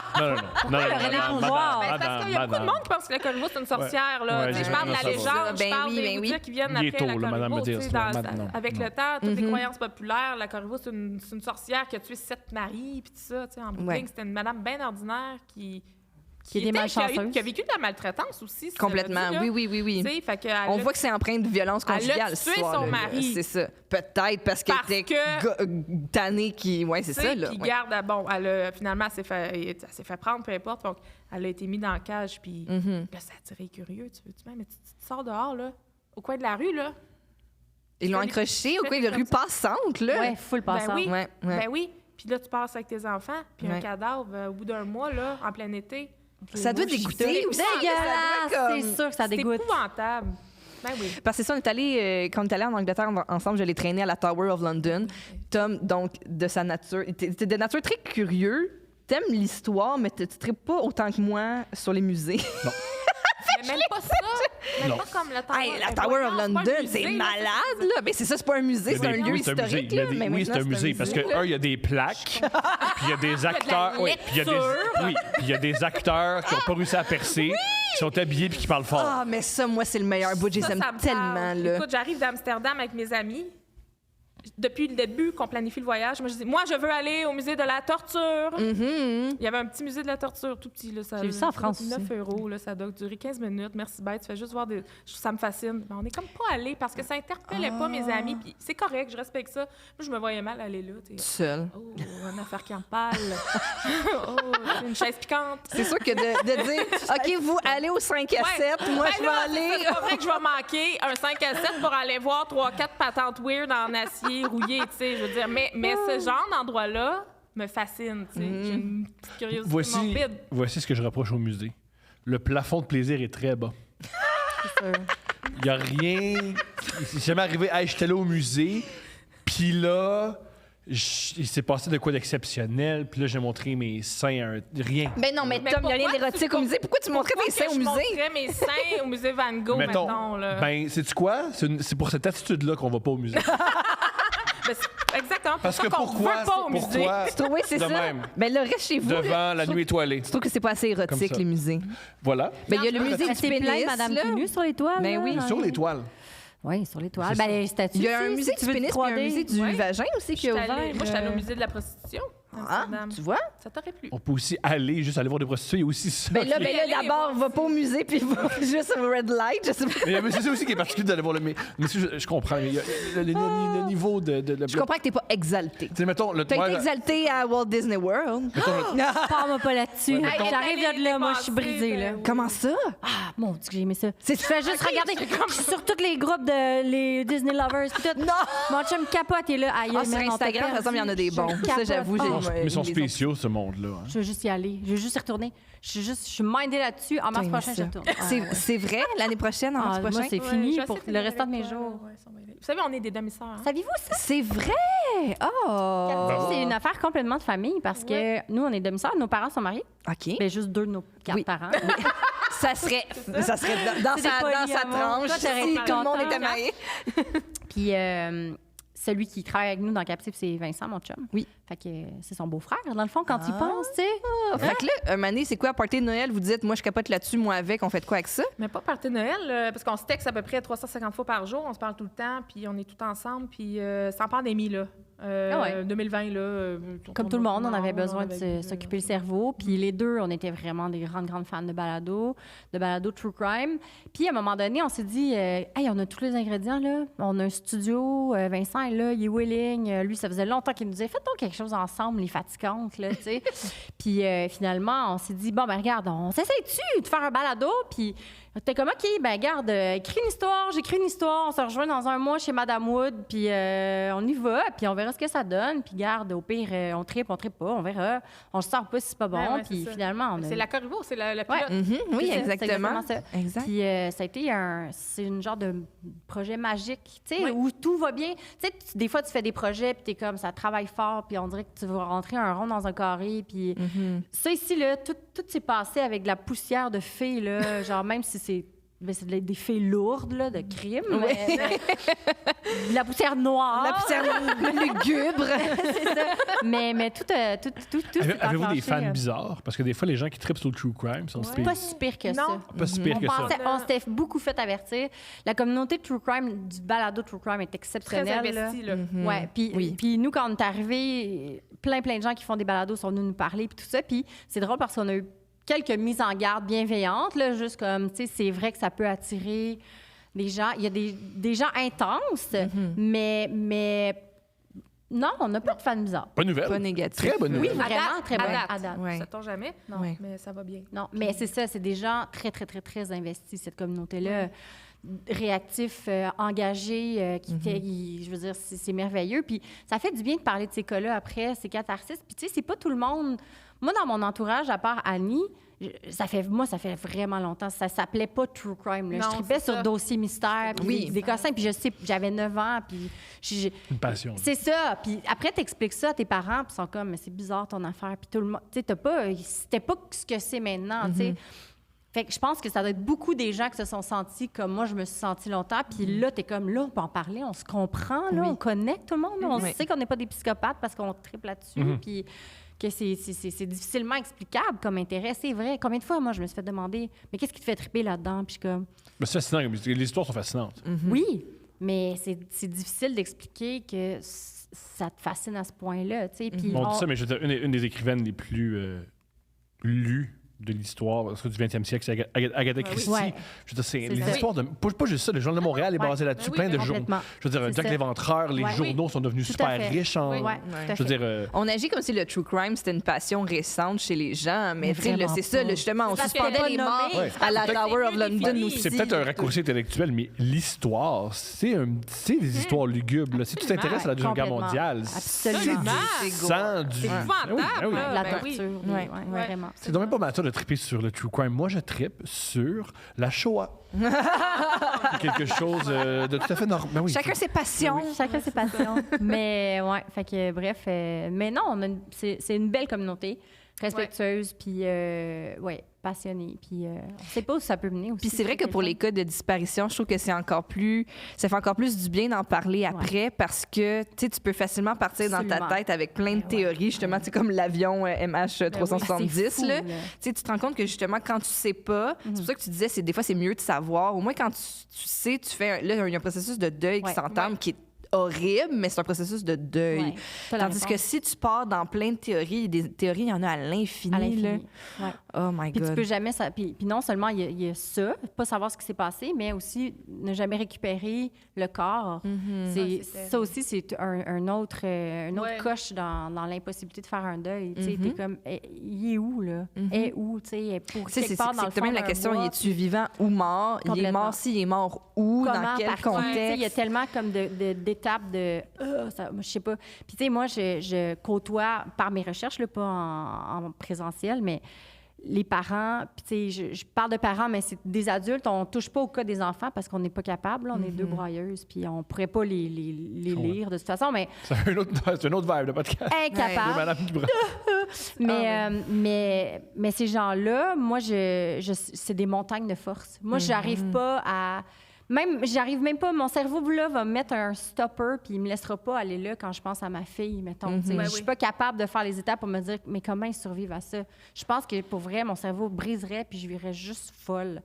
Non. elle aurait des pouvoirs? Parce qu'il y a beaucoup de monde qui pense que la Corriveau, c'est une sorcière, là. Je parle de la légende, je parle des bouddhas qui viennent après la Corriveau. Avec le temps, toutes les croyances populaires, la Corriveau, c'est une sorcière qui a tué 7 maris, puis tout ça. En bout de ligne, c'était une madame bien ordinaire qui a vécu de la maltraitance aussi. Complètement, oui. On voit que c'est empreint de violence conjugale. Elle a tué son mari. C'est ça. Peut-être parce qu'elle était tannée qui... Oui, c'est ça, là. Puis garde, finalement, elle s'est fait prendre, peu importe. Donc, elle a été mise dans la cage, puis là, ça a attiré curieux. Tu veux-tu même? Mais tu sors dehors, là, au coin de la rue, là. Ils l'ont accroché au coin de rue passante, là. Oui, full passante. Ben oui. Puis là, tu passes avec tes enfants, puis un cadavre, au bout d'un mois, là, en plein été... Ça doit dégoûter aussi. C'est sûr que ça dégoûte. C'est épouvantable. Ben oui. Parce que c'est ça, quand on est allé en Angleterre ensemble, je l'ai traîné à la Tower of London. Tom, donc, de sa nature, t'es de nature très curieux, t'aimes l'histoire, mais tu tripes pas autant que moi sur les musées. Non. Mais même pas ça. Même pas comme la Tower. Hey, la Tower of London, c'est malade, là. Mais c'est ça, c'est pas un musée, c'est un lieu historique. Oui, c'est un musée. Parce que, il y a des plaques, puis il y a des acteurs. Puis il y a des acteurs qui n'ont pas réussi à percer, qui sont habillés puis qui parlent fort. Ah, mais ça, moi, c'est le meilleur bout. Je les aime tellement, là. Écoute, j'arrive d'Amsterdam avec mes amis. Depuis le début qu'on planifie le voyage, moi, je veux aller au musée de la torture. Il y avait un petit musée de la torture, tout petit. J'ai vu ça en France 9 €, là, ça doit durer 15 minutes. Merci, bête. Tu fais juste voir ça me fascine. Mais on est comme pas allé parce que ça interpellait pas mes amis. Puis c'est correct, je respecte ça. Moi, je me voyais mal aller là. Seule. Oh, une affaire qui empale. Une chaise piquante. C'est sûr que de dire, OK, vous allez au 5 à 7, moi, je vais aller. C'est pas vrai que je vais manquer un 5 à 7 pour aller voir 3-4 patentes weird en acier rouillé, tu sais, je veux dire. Mais ce genre d'endroit-là me fascine, tu sais. J'ai une petite curiosité morbide. Voici ce que je reproche au musée. Le plafond de plaisir est très bas. Il n'y a rien... C'est jamais arrivé, hey, j'étais là au musée, puis là... il s'est passé de quoi d'exceptionnel, puis là, j'ai montré mes seins rien. Ben non, mais Tom, il n'y a rien d'érotique au musée. Pourquoi tu montrais tes seins au musée? Je montrais mes seins au musée Van Gogh, mettons. Là. Ben, sais-tu quoi? C'est pour cette attitude-là qu'on va pas au musée. Exactement. Parce que pourquoi? Oui, c'est ça. Même. Ben là, reste chez vous. Devant la nuit étoilée. Je trouve que c'est pas assez érotique, les musées. Voilà. Ben, il y a le musée du pénis, Madame Cunu sur les toiles. Ben oui. Sur les toiles. Oui, sur les toiles. Ben, il y a un musée du pénis et un musée du vagin aussi qui est ouvert. Moi, je suis allée au musée de la prostitution. Ah, tu vois? Ça t'aurait plu. On peut aussi juste aller voir des prostituées. Il y a aussi ça. Ben là, d'abord, va pas au musée puis va juste au Red Light. Je sais pas. Mais c'est ça aussi qui est particulier d'aller voir le... Mais je comprends. Mais le niveau de... Je comprends que t'es pas exalté. Tu sais, mettons... T'as été exalté à Walt Disney World. Parle-moi pas là-dessus. J'arrive de là, moi, je suis brisée, là. Comment ça? Ah, mon Dieu, que j'ai aimé ça. Je fais juste regarder. Je suis sur tous les groupes de les Disney Lovers. Tout. Non! Mon chum capote, il est là. Sur Instagram, par exemple, il y en a des bons. Ça, j'avoue, mais ils sont spéciaux, ce monde-là. Je veux juste y aller. Je veux juste y retourner. Je suis mindée là-dessus. En mars prochain, je retourne. C'est vrai? L'année prochaine, en mars prochain? Moi, c'est fini pour le restant de mes jours. Vous savez, on est des demi-sœurs. Saviez-vous ça? C'est vrai! Oh! C'est une affaire complètement de famille parce que nous, on est demi-sœurs. Nos parents sont mariés. OK. Mais juste 2 de nos 4 parents. Ça serait dans sa tranche si tout le monde était marié. Puis celui qui travaille avec nous dans Captif, c'est Vincent, mon chum. Oui. Fait que c'est son beau-frère, dans le fond, quand il pense, tu sais. Fait que là, un moment donné, c'est quoi, party de Noël? Vous dites, moi, je capote là-dessus, moi avec, on fait de quoi avec ça? Mais pas party de Noël, parce qu'on se texte à peu près 350 fois par jour, on se parle tout le temps, puis on est tout ensemble, puis sans pandémie, là. 2020, là. Comme tout le monde, on avait besoin de s'occuper le cerveau. Puis les deux, on était vraiment des grandes fans de balado True Crime. Puis à un moment donné, on s'est dit, hey, on a tous les ingrédients, là. On a un studio, Vincent est là, il est willing. Lui, ça faisait longtemps qu'il nous disait, faites donc quelque chose ensemble, les fatigantes, là, tu sais. Puis finalement, on s'est dit, bon, ben regarde, on s'essaye-tu de faire un balado? Puis t'es comme, OK, ben regarde, écris une histoire, j'écris une histoire, on se rejoint dans un mois chez Madame Wood, puis on y va, puis on verra ce que ça donne. Puis garde, au pire, on tripe pas, on verra. On se sort pas si c'est pas bon, puis finalement, on a... C'est la Corriveau, c'est la pilote. Oui, C'est exactement. ça. Exact. Puis ça a été c'est une genre de projet magique, tu sais, où tout va bien. Tu sais, des fois, tu fais des projets, puis t'es comme, ça travaille fort, puis on dirait que tu vas rentrer un rond dans un carré, puis ça ici, là, tout s'est passé avec de la poussière de fées, là, genre même si c'est des fées lourdes, là, de crime. De la poussière noire. La poussière lugubre. C'est ça. Mais tout s'est Avez-vous des enclenché, fans bizarres? Parce que des fois, les gens qui trippent sur le true crime sont pas si pire que ça. pas si pire que ça. On s'était beaucoup fait avertir. La communauté de True Crime, du balado True Crime est exceptionnelle. Très investie, là. Ouais, puis nous, quand on est arrivés, plein de gens qui font des balados sont venus nous parler, puis tout ça. Puis c'est drôle parce qu'on a eu quelques mises en garde bienveillantes, là, juste comme, tu sais, c'est vrai que ça peut attirer des gens. Il y a des gens intenses, mais non, on n'a pas de fans bizarres. Bonne nouvelle. Pas négatif. Très bonne nouvelle. Oui, vraiment, très bonne. À date. Ouais. Ça tombe jamais, mais ça va bien. Non, mais c'est ça, c'est des gens très, très, très, très investis, cette communauté-là. Réactifs, engagés, je veux dire, c'est merveilleux. Puis ça fait du bien de parler de ces cas-là après, c'est catharsis. Puis tu sais, c'est pas tout le monde... Moi, dans mon entourage, à part Annie, ça fait vraiment longtemps. Ça s'appelait pas True Crime. Là. Non, je tripais sur ça. Dossier Mystère, puis des cossins. Puis je sais, j'avais 9 ans, puis... Une passion. C'est ça. Puis après, t'expliques ça à tes parents, puis ils sont comme, mais c'est bizarre ton affaire. Puis tout le monde... Tu sais, c'était pas ce que c'est maintenant, tu sais. Fait que je pense que ça doit être beaucoup des gens qui se sont sentis comme moi, je me suis sentie longtemps. Puis là, t'es comme, là, on peut en parler, on se comprend, là, on connecte tout le monde. On sait qu'on n'est pas des psychopathes parce qu'on triple là-dessus. Puis que c'est difficilement explicable comme intérêt. C'est vrai. Combien de fois, moi, je me suis fait demander, mais qu'est-ce qui te fait triper là-dedans? Puis je suis comme... Mais c'est fascinant. Les histoires sont fascinantes. Oui, mais c'est difficile d'expliquer que ça te fascine à ce point-là, tu sais. Puis On dit ça, mais je veux dire, une des écrivaines les plus lues de l'histoire du 20e siècle, c'est Agatha Christie. Ouais. Je veux dire, c'est les ça. histoires de... Pas juste ça, le Journal de Montréal est basé là-dessus, plein de journaux. Je veux dire, Jack l'Éventreur, les journaux sont devenus Tout à super fait. riches en... Oui, Je veux dire... On agit comme si le true crime, c'était une passion récente chez les gens, mais tu sais, là, c'est ça, là, justement, on parce suspendait qu'elle les est morts nommée. à la Ouais. Tower of C'est London défini. aussi. C'est peut-être un raccourci intellectuel, mais l'histoire, c'est des histoires lugubres. Là. Si tu t'intéresses à la Deuxième Guerre Complètement. mondiale, Absolument. c'est sang du... C'est épouvantable, Ah oui, là. La Ben oui. torture, Ouais. vraiment. C'est donc même pas mature de triper sur le true crime. Moi, je trippe sur la Shoah. C'est quelque chose de tout à fait normal. Ben oui, Chacun ses passions. Chacun ses passions. Mais ouais, fait que bref, mais non, c'est une belle communauté, respectueuse, puis ouais, passionnée, puis on sait pas où ça peut mener aussi. Puis c'est vrai que pour les cas de disparition, je trouve que ça fait encore plus du bien d'en parler après parce que tu peux facilement partir dans ta Absolument. tête avec plein de théories, justement, c'est comme l'avion MH370 c'est fou, là. là. Tu te rends compte que justement quand tu sais pas, c'est pour ça que tu disais des fois c'est mieux de savoir. Au moins quand tu sais, tu fais là il y a un processus de deuil qui s'entame qui est horrible, mais c'est un processus de deuil. Ouais, t'as la Tandis que réponse. si tu pars dans plein de théories, des théories, il y en a à l'infini. À l'infini. Là. Ouais. Oh my Puis God. tu peux jamais... Puis non seulement il y a ça, pas savoir ce qui s'est passé, mais aussi ne jamais récupérer le corps. c'est Ça aussi, c'est une autre Ouais. coche dans l'impossibilité de faire un deuil. Tu sais, t'es comme, il est où, là? Est où, tu sais, pour Tu sais, quelque part dans le c'est fond même la d'un question, bois, es-tu vivant ou mort? Il est Complètement. mort s'il est mort où? comment Dans quel partir? Tu sais, il y a contexte? tellement comme d'étapes de moi, je sais pas. Puis tu sais, moi, je côtoie par mes recherches, là, pas en présentiel, mais les parents, puis tu sais, je parle de parents, mais c'est des adultes, on touche pas au cas des enfants parce qu'on n'est pas capable, là, on est deux broyeuses, puis on pourrait pas les lire de toute façon, mais C'est un autre vibe de podcast. De incapable. Madame Dubras. Mais ces gens-là, moi, c'est des montagnes de force. Moi, j'arrive pas à Même, j'arrive même pas, mon cerveau là va me mettre un stopper puis il me laissera pas aller là quand je pense à ma fille, mettons. Tu sais. Je suis pas capable de faire les étapes pour me dire, mais comment ils survivent à ça? Je pense que pour vrai, mon cerveau briserait puis je virais juste folle.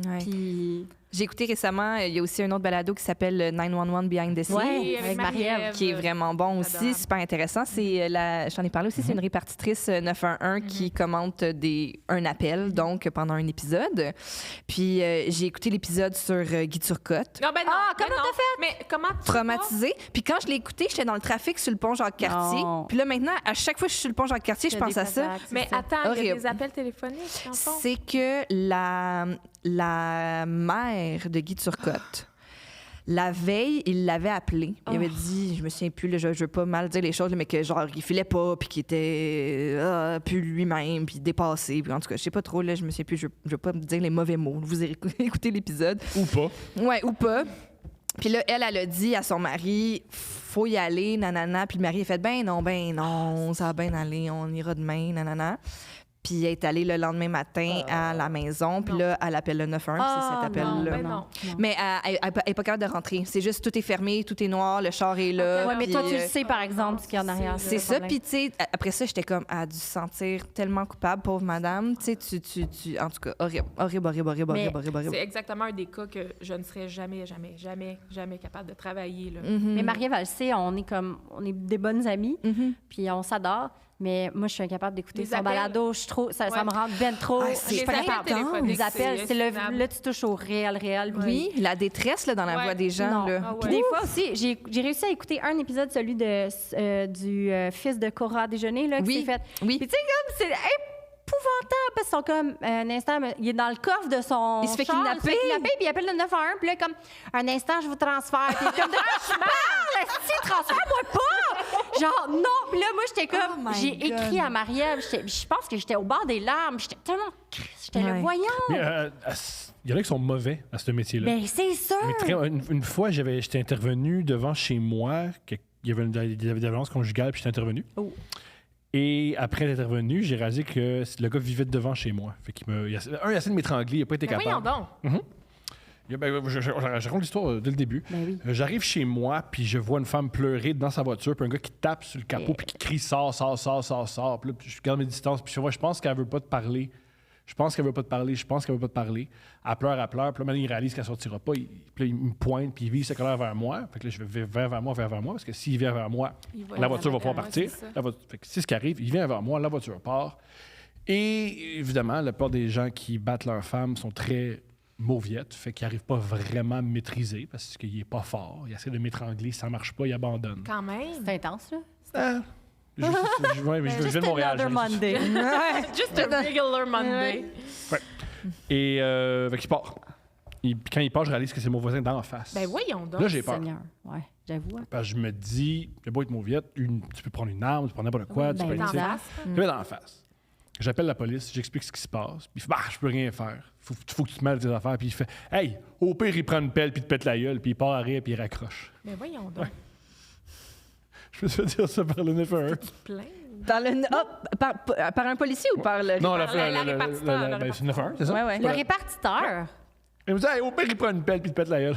Ouais. Puis... J'ai écouté récemment, il y a aussi un autre balado qui s'appelle 911 Behind the Scenes. Ouais, avec Marie-Ève. Qui est vraiment bon aussi, Adorable. super intéressant. C'est j'en ai parlé aussi, c'est une répartitrice 911 qui commente un appel, donc pendant un épisode. Puis j'ai écouté l'épisode sur Guy Turcotte. Non, ben non. Ah, comment ben non. t'as fait? Mais comment tu Traumatisée. Puis quand je l'ai écouté, j'étais dans le trafic sur le pont Jacques-Cartier. Non. Puis là, maintenant, à chaque fois que je suis sur le pont Jacques-Cartier, je pense à ça. Mais attends, il y a Horrible. des appels téléphoniques, dans le fond. C'est que la mère de Guy Turcotte, la veille, il l'avait appelé. Il avait dit, je me souviens plus, là, je veux pas mal dire les choses, là, mais que genre, il filait pas, puis qu'il était plus lui-même, puis dépassé. Puis en tout cas, je sais pas trop, là, je me souviens plus, je veux pas me dire les mauvais mots. Vous écoutez l'épisode. Ou pas. Ouais, ou pas. Puis là, elle a dit à son mari, faut y aller, nanana. Puis le mari a fait, ben non, ça va bien aller, on ira demain, nanana. Puis elle est allée le lendemain matin à la maison. Puis non. là, elle appelle le 911, c'est cet non, appel-là. ben non. Mais elle n'est pas capable de rentrer. C'est juste, tout est fermé, tout est noir, le char est là. Ouais, mais puis, toi, tu le sais, par exemple, ce qu'il y a en arrière. c'est le ça. problème. Puis, tu sais, après ça, j'étais comme, elle a dû se sentir tellement coupable, pauvre madame. Tu sais, tu. En tout cas, horrible. C'est exactement un des cas que je ne serais jamais capable de travailler. Là. Mais Marie-Ève, elle le sait, on est des bonnes amies, puis on s'adore. Mais moi, je suis incapable d'écouter Les son appels. balado. Ça Ouais. me rend ben trop. Ah, je c'est suis pas très capable. intense. Les appels, c'est hallucinable. là, tu touches au réel. Oui, la détresse là, dans la Ouais. voix des gens. Non. Là. Ah ouais. Puis des fois aussi, j'ai réussi à écouter un épisode, celui du fils de Cora Déjeuner, là, qui Oui. s'est fait. Oui. Puis tu sais, comme, c'est épouvantable, parce qu'ils sont comme, un instant, il est dans le coffre de son Il se fait char, kidnapper. puis il appelle le 911, puis là, comme, un instant, je vous transfère. Puis il est comme, de quoi je parle? Si, transfère-moi pas! Genre, non. Puis là, moi, j'étais Oh comme, my j'ai God. écrit à Marie-Ève, je pense que j'étais au bord des larmes, j'étais tellement, j'étais Ouais. le voyant. Mais il y en a qui sont mauvais à ce métier-là. Ben, c'est sûr. Mais une fois, j'étais intervenu devant chez moi, il y avait des violences conjugales, puis j'étais intervenu. Oh. Et après être intervenu, j'ai réalisé que le gars vivait devant chez moi. Fait qu'il il a essayé de m'étrangler, il n'a pas été Mais voyons capable. donc. Je raconte l'histoire dès le début. Ben oui. J'arrive chez moi, puis je vois une femme pleurer dans sa voiture, puis un gars qui tape sur le capot, puis qui crie « Sors ». Puis là, je garde mes distances, puis je pense qu'elle veut pas te parler. Je pense qu'elle veut pas te parler. Elle pleure. Puis là, maintenant, il réalise qu'elle sortira pas. Puis là, il me pointe, puis il vise sa colère vers moi. Fait que là, je vais vers moi, parce que s'il vient vers moi, Il va la voiture va ouais, pouvoir partir. c'est ça. Fait que c'est ce qui arrive. Il vient vers moi, la voiture part. Et évidemment, la plupart des gens qui battent leur femme sont très mauviettes, fait qu'ils n'arrivent pas vraiment à me maîtriser parce qu'il n'est pas fort. Il essaie de m'étrangler, ça ne marche pas, il abandonne. Quand même. C'est intense, là. Je viens de Montréal. Another Monday. Just a regular Monday. Et fait qu'il part. Puis quand il part, je réalise que c'est mon voisin d'en face. Ben voyons donc. Là, j'ai peur. Seigneur. Ouais, j'avoue. Hein. Parce que je me dis, j'ai beau être mauviette, tu peux prendre une arme, tu peux prendre n'importe quoi, tu peux ben, tu sais. dans- Je vais dans la face. J'appelle la police, j'explique ce qui se passe. Puis il fait, je peux rien faire. Faut que tu te mêles tes affaires. Puis il fait, hey, au pire, il prend une pelle, puis il te pète la gueule, puis il part à rire, puis il raccroche. Mais voyons donc. Je me suis fait dire ça par le 911. Plein. Par un policier ou par le. Non, la répartiteur, le c'est le 911, c'est ça? Ouais, ouais. Le répartiteur, Il me dit, hey, au pire, il prend une pelle, puis il te pète la gueule.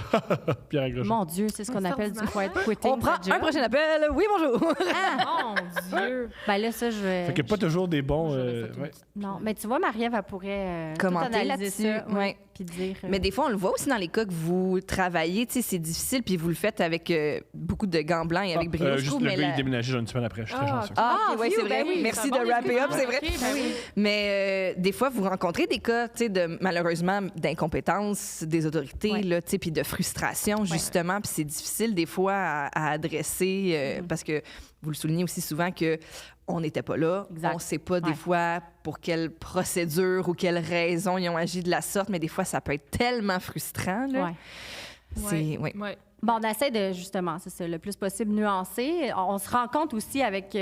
Puis il raccroche. mon Dieu, c'est ce qu'on appelle du quitting. On prend the job. un prochain appel. Oui, bonjour. Mon Dieu. Ben là, ça, je vais. Fait que pas toujours des bons. J'aurais fait une ouais. Non, mais tu vois, Marie-Ève, elle pourrait Commenter tout analyser là-dessus, ça, ouais. puis dire. Mais des fois, on le voit aussi dans les cas que vous travaillez. Tu sais, c'est difficile, puis vous le faites avec beaucoup de gants blancs et avec brio. je Juste trouve, le mais gars, il la- est déménagé une semaine après. Je suis très chanceux. Ah, ok, ouais, phew, c'est vrai. ben oui, Merci c'est un de bon wrapper up, excuse. c'est vrai. Ok, ben oui. Mais des fois, vous rencontrez des cas, tu sais, de malheureusement d'incompétence des autorités, Ouais. là, tu sais, puis de frustration justement, puis c'est difficile des fois à adresser parce que vous le soulignez aussi souvent que on n'était pas là, Exact. on sait pas des Ouais. fois pour quelle procédure ou quelle raison ils ont agi de la sorte, mais des fois ça peut être tellement frustrant. Là. Ouais. C'est ouais. Ouais. Bon, on essaie de, justement, c'est ça, le plus possible nuancer. On se rend compte aussi avec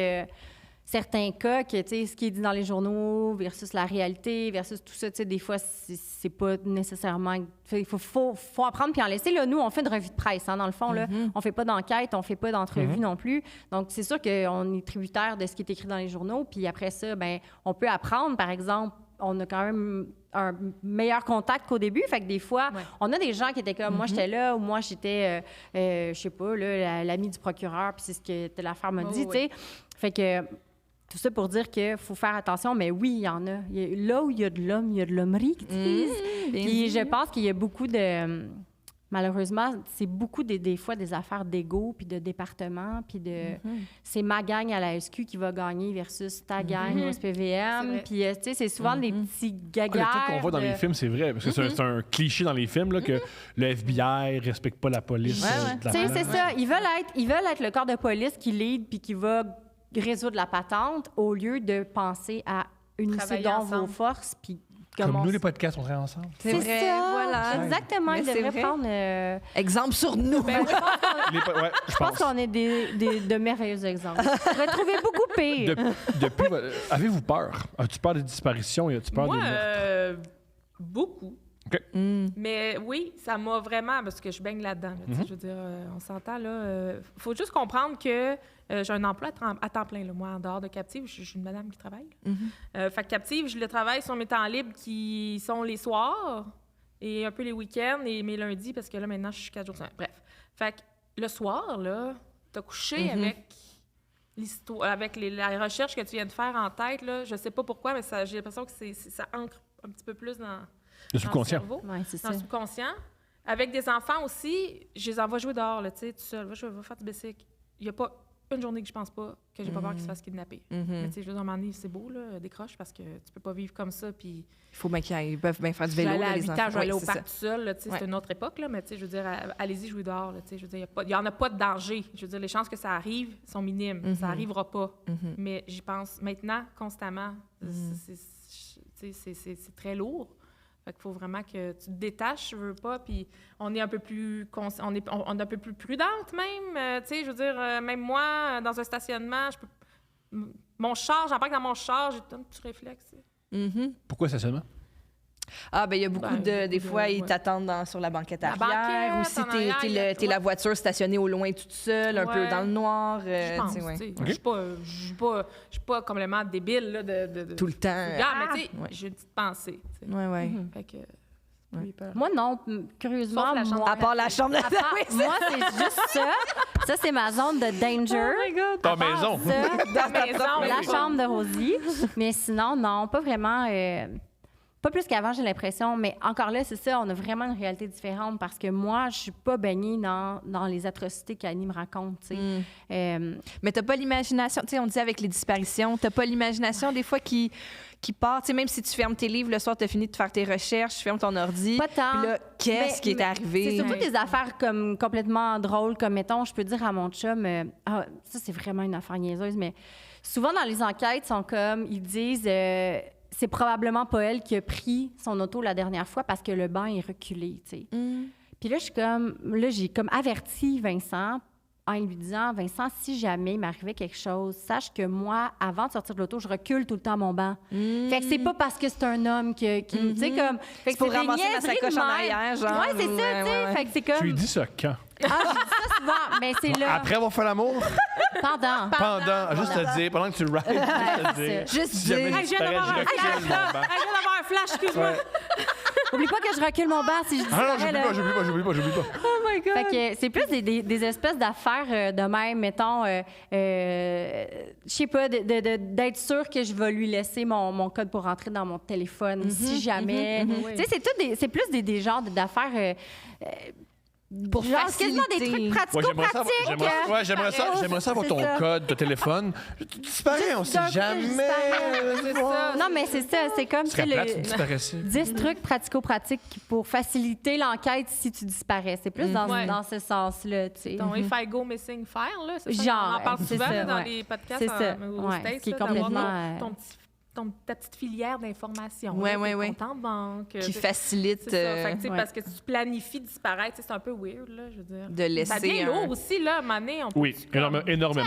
certains cas que, tu sais, ce qui est dit dans les journaux versus la réalité, versus tout ça, tu sais, des fois, c'est pas nécessairement... Il faut apprendre puis en laisser. Là, nous, on fait une revue de presse, hein, dans le fond. Là. On fait pas d'enquête, on fait pas d'entrevue non plus. Donc, c'est sûr qu'on est tributaire de ce qui est écrit dans les journaux. Puis après ça, ben, on peut apprendre, par exemple, on a quand même un meilleur contact qu'au début. Fait que des fois, on a des gens qui étaient comme, moi, j'étais là, ou moi, j'étais, je sais pas, là, l'amie du procureur, puis c'est ce que l'affaire m'a dit, tu sais. Fait que tout ça pour dire qu'il faut faire attention, mais oui, il y en a. Là où il y a de l'homme, il y a de l'hommerie, qu'ils disent. Puis je pense qu'il y a beaucoup de... Malheureusement, c'est beaucoup des fois des affaires d'ego, puis de département, puis de... C'est ma gang à la SQ qui va gagner versus ta gang au SPVM. Puis, tu sais, c'est souvent des petits gagards. Le truc qu'on voit dans les films, c'est vrai, parce que c'est un cliché dans les films, là, que le FBI respecte pas la police. Tu sais, c'est ça. Ils veulent être le corps de police qui lead, puis qui va résoudre la patente, au lieu de penser à unissez donc vos forces, puis... Comme nous, les podcasts, on travaille ensemble. C'est vrai, ça. voilà. Exactement. Ils devraient prendre... Exemple sur nous. Je pense qu'on est de merveilleux exemples. Je pourrais trouver beaucoup pire. Depuis, avez-vous peur? As-tu peur des disparitions? As-tu peur des meurtres? Beaucoup. OK. Mais oui, ça m'a vraiment... Parce que je baigne là-dedans. Là, je veux dire, on s'entend, là. Faut juste comprendre que j'ai un emploi à temps plein. Là. Moi, en dehors de Captive, je suis une madame qui travaille. Fait que Captive, je le travaille sur mes temps libres qui sont les soirs et un peu les week-ends et mes lundis, parce que là, maintenant, je suis 4 jours semaine. Bref. Fait que le soir, là, t'as couché avec l'histoire, avec la recherche que tu viens de faire en tête, là. Je sais pas pourquoi, mais j'ai l'impression que ça ancre un petit peu plus dans... Le subconscient. Ouais, c'est dans ça. le subconscient. Avec des enfants aussi, je les envoie jouer dehors, tu sais, tout seul. Va faire du bicycle. Il n'y a pas une journée que je pense pas que j'ai pas peur qu'ils se fassent kidnapper. Mais tu sais, je veux dire, à un moment donné, c'est beau, là, décroche, parce que tu peux pas vivre comme ça, puis... Il faut bien qu'ils peuvent bien faire du vélo, à les 8 enfants. ans, je vais aller au c'est parc ça. tout seul, là, tu sais, c'est une autre époque, là, mais tu sais, je veux dire, allez-y jouer dehors, là, tu sais, je veux dire, il y en a pas de danger. Je veux dire, les chances que ça arrive sont minimes. Ça arrivera pas. Mais j'y pense maintenant, constamment. C'est très lourd. Fait qu'il faut vraiment que tu te détaches, je veux pas, puis on est un peu plus on est un peu plus prudente même, tu sais, je veux dire, même moi, dans un stationnement, mon char, j'embarque dans mon char, j'ai un petit réflexe. Pourquoi stationnement? Ah, ben il y a beaucoup des fois, ils t'attendent sur la banquette arrière, banquette, ou si en arrière, t'es la voiture stationnée au loin toute seule, un peu dans le noir. Je pense, tu sais, tu sais. Je suis pas complètement débile, là, de tout le temps. mais tu sais, j'ai une petite pensée, tu sais. Ouais. Fait que... j'ai peur. Moi, non. Curieusement, Sauf la chambre. À part la chambre de moi, c'est juste ça. Ça, c'est ma zone de danger. Oh my God. Ta À part maison. ça, Ta maison, la oui. chambre de Rosie. Mais sinon, non, pas vraiment. Pas plus qu'avant, j'ai l'impression. Mais encore là, c'est ça, on a vraiment une réalité différente parce que moi, je suis pas baignée dans les atrocités qu'Annie me raconte, tu sais. Mais t'as pas l'imagination, tu sais, on dit avec les disparitions, t'as pas l'imagination des fois qui part, tu sais, même si tu fermes tes livres le soir, t'as fini de faire tes recherches, tu fermes ton ordi. Pas tant. Puis là, qu'est-ce qui est arrivé? C'est surtout des affaires comme complètement drôles, comme mettons, je peux dire à mon chum, ça c'est vraiment une affaire niaiseuse, mais souvent dans les enquêtes, ils disent c'est probablement pas elle qui a pris son auto la dernière fois parce que le banc est reculé, tu sais. Puis là, j'ai comme averti Vincent en lui disant, Vincent, si jamais il m'arrivait quelque chose, sache que moi, avant de sortir de l'auto, je recule tout le temps mon banc. Fait que c'est pas parce que c'est un homme qui tu sais, comme... Fait que Faut c'est des ramasser la niaiseries sacoche de en même. arrière, genre. Ouais, c'est ça, tu sais. Fait que c'est comme... Tu lui dis ça quand? Ah, je dis ça souvent, mais c'est là. Après avoir fait l'amour? Pendant. Juste te dire, pendant que tu le rides, juste te dire. Juste Si jamais dire. je disparais, je recule mon banc. Je viens d'avoir un flash, excuse-moi. Oublie pas que je recule mon banc si je dis Ah non, ça, là. j'oublie pas. Oh my God. Fait que c'est plus des espèces d'affaires de même, mettons, je sais pas, d'être sûr que je vais lui laisser mon code pour rentrer dans mon téléphone si jamais. Tu sais, c'est plus des genres d'affaires. Pour genre quasiment des faciliter. trucs pratico-pratiques. J'aimerais ça avoir ton C'est ça. code de téléphone. Tu disparais, on sait d'un coup, jamais. C'est ça. Non, mais c'est ça, c'est comme Ce serait tu sais, plate si tu disparaissais. 10 trucs pratico-pratiques pour faciliter l'enquête si tu disparais. C'est plus dans ce sens-là, tu sais. Ton If I Go Missing File, là, c'est ça? Genre, On en parle c'est souvent ça, là, dans ouais. les podcasts C'est ça, aux ouais, States, ce qui est là, d'avoir complètement, ta petite filière d'information. Ouais, là, ouais, tes ouais. comptes en banque. Qui facilite C'est ça. Fait que, tu sais, ouais. parce que tu planifies disparaître, c'est un peu weird, là, je veux dire. de laisser. Ça devient un- lourd aussi, là, à un moment donné, on peut Oui, énormément.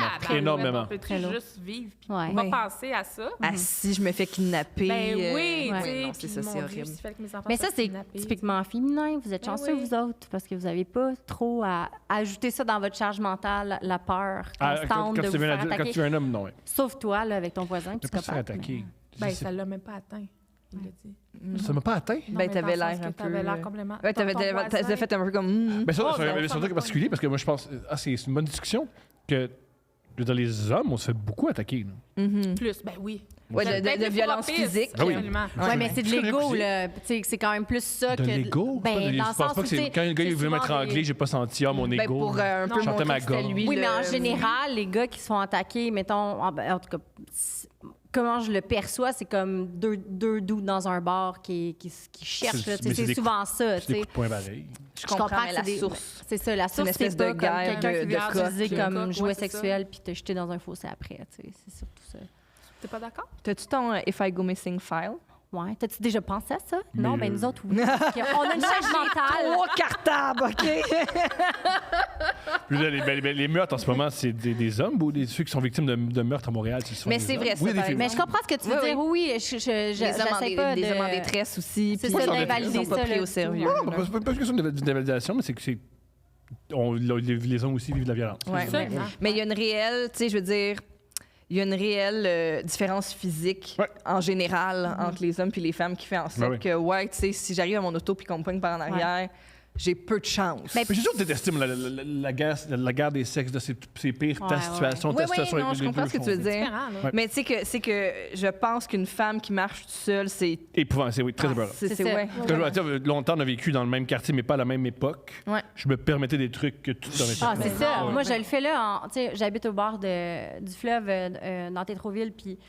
On peut Très lourd. juste vivre, puis Ouais. on va Ouais. penser à ça. Ah, si je me fais kidnapper. Ben oui, ouais. tu sais, Non, puis c'est ça, mon c'est Dieu, horrible. s'il fallait que mes enfants Mais ça, soient c'est kidnappés, typiquement féminin. Vous êtes Ben chanceux, oui. vous autres, parce que vous n'avez pas trop à ajouter ça dans votre charge mentale, la peur constante Quand de tu vous faire es attaquer. un homme, non. Sauf toi, là, avec ton voisin Tu peux pas se faire psychopathe. attaquer. Ben, ça l'a même pas atteint. Il l'a dit. Ça m'a pas atteint. Non, Ben, mais t'avais dans le l'air sens un que t'avais peu, l'air complètement... Ouais, ton t'as fait un peu comme. Mais ça, Oh, c'est un ça truc va particulier pas. parce que moi, je pense, c'est une bonne discussion que dans les hommes, on se fait beaucoup attaquer. Là. Plus, ben oui. Ouais, Peut-être de des violence fois pire, physique. Ah oui. absolument. Ouais, mais c'est de Je connais l'ego, aussi. là. Tu sais, c'est quand même plus ça De que. l'ego? Ben, dans le je pense sens pas où, que c'est. tu sais, Quand un gars il c'est veut souvent m'étrangler, des- j'ai pas senti, mon Ben, ego. pour un peu Chantais montrer ma que c'était gomme. lui. Oui, le- mais en général, les gars qui se font attaquer, mettons, en tout cas, comment je le perçois, c'est comme deux dudes dans un bar qui cherchent. C'est- là, tu sais, mais c'est c'est des souvent ça. C'est tu des sais. coups de poing pareils. Je comprends, mais que la c'est des- source. C'est ça, la source, espèce c'est de pas comme guerre quelqu'un qui de vient coq, utiliser là. comme Ouais, jouet c'est ça. sexuel puis te jeter dans un fossé après. Tu sais, c'est surtout ça. T'es pas d'accord? T'as-tu ton If I Go Missing file? Ouais. T'as-tu déjà pensé à ça? Mais Non, mais nous autres, oui. Parce qu'on a une charge mentale. 3 cartables, OK? Puis là, les meurtres en ce moment, c'est des hommes ou ceux qui sont victimes de meurtres à Montréal? Mais c'est vrai, ça, Oui, des par filles. Mais je comprends ce que tu veux Oui, dire. Oui, Les hommes en de... des hommes en détresse aussi. C'est puis ça, ils sont d'invalider ils sont pas ça, pris là, au sérieux. Non, là. c'est pas une question d'invalidation, mais c'est que les hommes aussi vivent de la violence. Ouais. Absolument. Mais il y a une réelle, tu sais, je veux dire, il y a une réelle différence physique Ouais. en général entre les hommes et les femmes qui fait en sorte Ouais. que, ouais, tu sais, si j'arrive à mon auto puis qu'on me poigne par en arrière, j'ai peu de chance. Mais- Mais j'ai toujours détesté moi, la guerre des sexes, de ces pires Ouais, ta situation, Oui, ta oui, situation non, avec je les comprends deux ce que tu font. veux C'est dire. différent, là. Ouais. Mais tu sais que je pense qu'une femme qui marche toute seule, c'est... Épouvant, c'est oui, très épeurant. C'est ça. ouais. Longtemps, on a vécu dans le même quartier, mais pas à la même époque. Ouais. Je me permettais des trucs que tu te permettais Ah, pas. c'est ça. Ouais. Moi, je le fais là. Tu sais, j'habite au bord du fleuve dans Tétroville, puis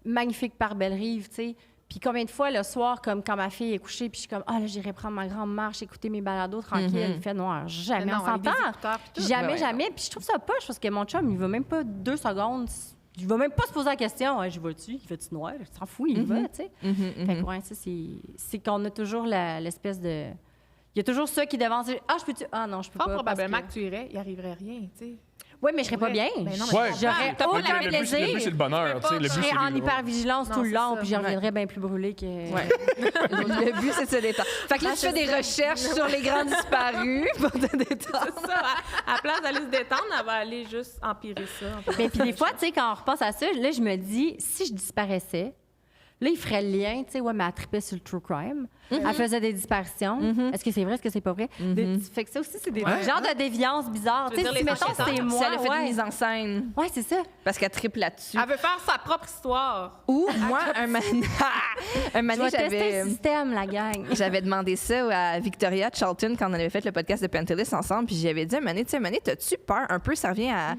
magnifique par Belle-Rive, tu sais. Puis combien de fois le soir, comme quand ma fille est couchée, puis je suis comme, ah là, j'irai prendre ma grande marche, écouter mes balados tranquille. Il fait noir. Jamais Non, on avec des s'entend. écouteurs puis tout. Jamais, Ouais, jamais. Puis je trouve ça poche parce que mon chum, il va même pas 2 secondes. Il va même pas se poser la question, ouais, je vais-tu? Il fait-tu noir? Il s'en fout, il y va, tu sais. Fait que, ouais, ça, c'est qu'on a toujours l'espèce de. Il y a toujours ceux qui devant dire, ah, je peux-tu? Ah non, je peux Fort pas. probablement parce que tu irais, il arriverait rien, tu sais. Oui, mais je serais pas bien. Ben non, Ouais. J'aurais T'as pas aucun la- Le but, plaisir. c'est le bonheur. tu sais, le but, Je serais c'est en vivre. hypervigilance Non, tout le c'est long, ça. puis je reviendrais bien plus brûlée que. Ouais. Le but, c'est de se détendre. Fait que là, tu fais des recherches sur les grands disparus pour te détendre. C'est ça. À la place d'aller se détendre, elle va aller juste empirer ça. Mais puis des fois, tu sais, quand on repense à ça, là, je me dis, si je disparaissais, là, il ferait le lien, tu sais, ouais, mais elle trippait sur le true crime. Elle faisait des disparitions. Est-ce que c'est vrai? Est-ce que c'est pas vrai? Fait que ça aussi, c'est des genres de déviances bizarres. Tu Tu veux sais, dire si, les mettons, enquêteurs? c'est Si moi, elle a fait une ouais. mise en scène, Ouais, c'est ça. parce qu'elle triple là-dessus. Elle veut faire sa propre histoire. Ou moi, un moment Je vais tester j'avais... le système, la gang. J'avais demandé ça à Victoria Charlton quand on avait fait le podcast de Pantelis ensemble, puis j'avais dit à Mané, tu sais, Mané, t'as-tu peur un peu, ça revient à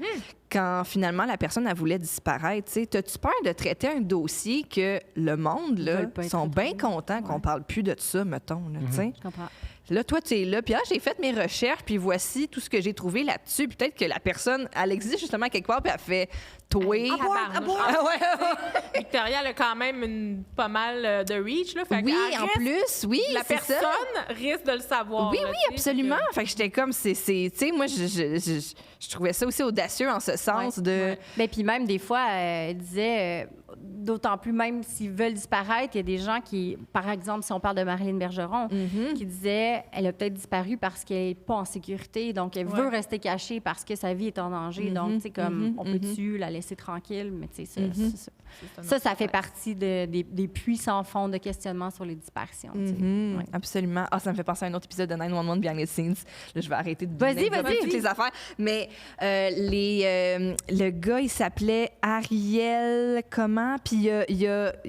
quand finalement la personne elle voulait disparaître, tu sais, t'as-tu peur de traiter un dossier que le monde, là, veulent pas être sont bien traités. contents qu'on parle plus de ça, mettons, là, tu sais. Je comprends. Là, toi, tu es là, puis j'ai fait mes recherches, puis voici tout ce que j'ai trouvé là-dessus. Peut-être que la personne, elle existe justement quelque part, puis elle fait « toi ». Ah ouais. Victoria, elle a quand même pas mal de reach, là. Fait Oui, qu'elle en risque- plus, oui, La c'est ça. personne risque de le savoir. Oui, là, oui, tu sais, absolument. fait Fait que j'étais comme, tu sais, moi, je trouvais ça aussi audacieux en ce sens de... ouais. Mais puis même des fois, elle disait, d'autant plus même s'ils veulent disparaître, il y a des gens qui, par exemple, si on parle de Marilyn Bergeron, qui disait, elle a peut-être disparu parce qu'elle n'est pas en sécurité, donc elle veut rester cachée parce que sa vie est en danger. Donc, tu sais, comme, on peut-tu la laisser tranquille, mais tu sais, ça fait partie des puits sans fond de questionnement sur les disparitions. tu sais. Ouais. Absolument. Ah, ça me fait penser à un autre épisode de 911 Behind the Scenes. Là, je vais arrêter de Vas-y, name-dropper vas-y. toutes les affaires. Mais le gars, il s'appelait Ariel comment? Puis il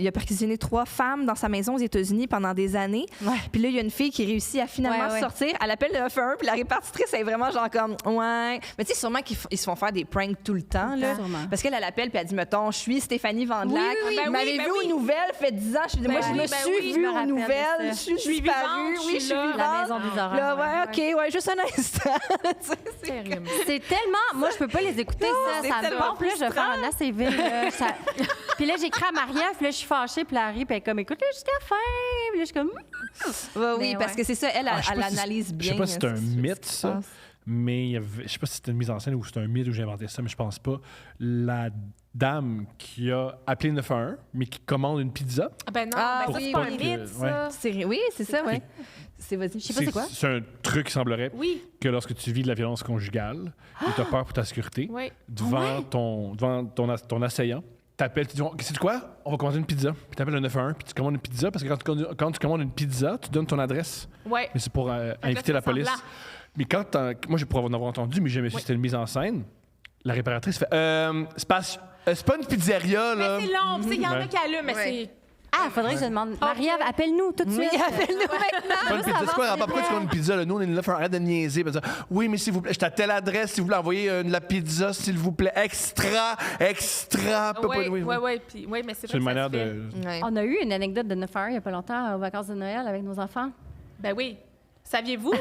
a perquisitionné 3 femmes dans sa maison aux États-Unis pendant des années. Ouais. Puis là, il y a une fille qui réussit à finalement Ouais, ouais. sortir. Elle appelle le 911, puis la répartitrice, elle est vraiment genre comme, ouais. Mais tu sais, sûrement qu'ils se font faire des pranks tout le temps, là. Sûrement. Parce qu'elle appelle, puis elle dit, mettons, je suis Stéphanie Vandelac. Oui, oui, oui. Ben Vous m'avez oui, ben vu oui. aux nouvelles, fait 10 ans. Moi, je oui, me ben suis oui, vue je me aux rappelle de nouvelles. ça. Je suis disparue. vivante, Oui, je suis là. vivante. La maison des horreurs. Là, ouais, OK, ouais, juste un instant. Tu sais, c'est- Terrible. C'est tellement. Moi, je peux pas les écouter, ça. c'est Ça me tellement pompe. Puis là, je vais faire un ACV. Là, Puis là, j'écris à Marie-Ève, puis là, je suis fâchée, puis elle arrive, puis elle est comme, écoute, là, jusqu'à la fin. Puis là, je suis comme. Ouais, oui, Mais parce ouais. que c'est ça, elle, Je sais elle pas si analyse c'est- bien. Je sais pas si c'est un ce mythe, qui se ça. passe. Mais je sais pas si c'était une mise en scène ou c'est un mythe où j'ai inventé ça, mais je pense pas. La dame qui a appelé 911, mais qui commande une pizza. Ben non, Ah, ben ça, oui, c'est pas un oui. mythe, ça. Oui, c'est ça, oui. C'est, vas-y. Je sais pas c'est quoi. C'est un truc qui semblerait Oui, que lorsque tu vis de la violence conjugale et tu as peur pour ta sécurité, oui. devant ton assaillant, t'appelles, tu dis, c'est quoi? On va commander une pizza. Puis t'appelles le 911, puis tu commandes une pizza, parce que quand tu commandes une pizza, tu donnes ton adresse. Ouais. Mais c'est pour inviter la police. semblant. Mais moi, j'ai pour en avoir entendu, mais jamais su que c'était une mise en scène. La réparatrice fait c'est pas une pizzeria, là. Mais c'est long, tu sais, il y en a Ouais. qui allument, mais c'est. Ah, faudrait que je demande. Marie-Ève, appelle-nous tout de suite. Appelle-nous maintenant. C'est pas une pizza. C'est quoi? Pourquoi tu commandes une pizza? Là? Nous, on est là, arrête de niaiser. Puis, oui, mais s'il vous plaît, je à telle adresse, s'il vous plaît, envoyez de la pizza, s'il vous plaît. Extra. Oui, puis mais c'est C'est une vrai que manière ça se fait. de. Ouais. On a eu une anecdote de 9 heures il n'y a pas longtemps aux vacances de Noël avec nos enfants. Ben oui. Saviez-vous?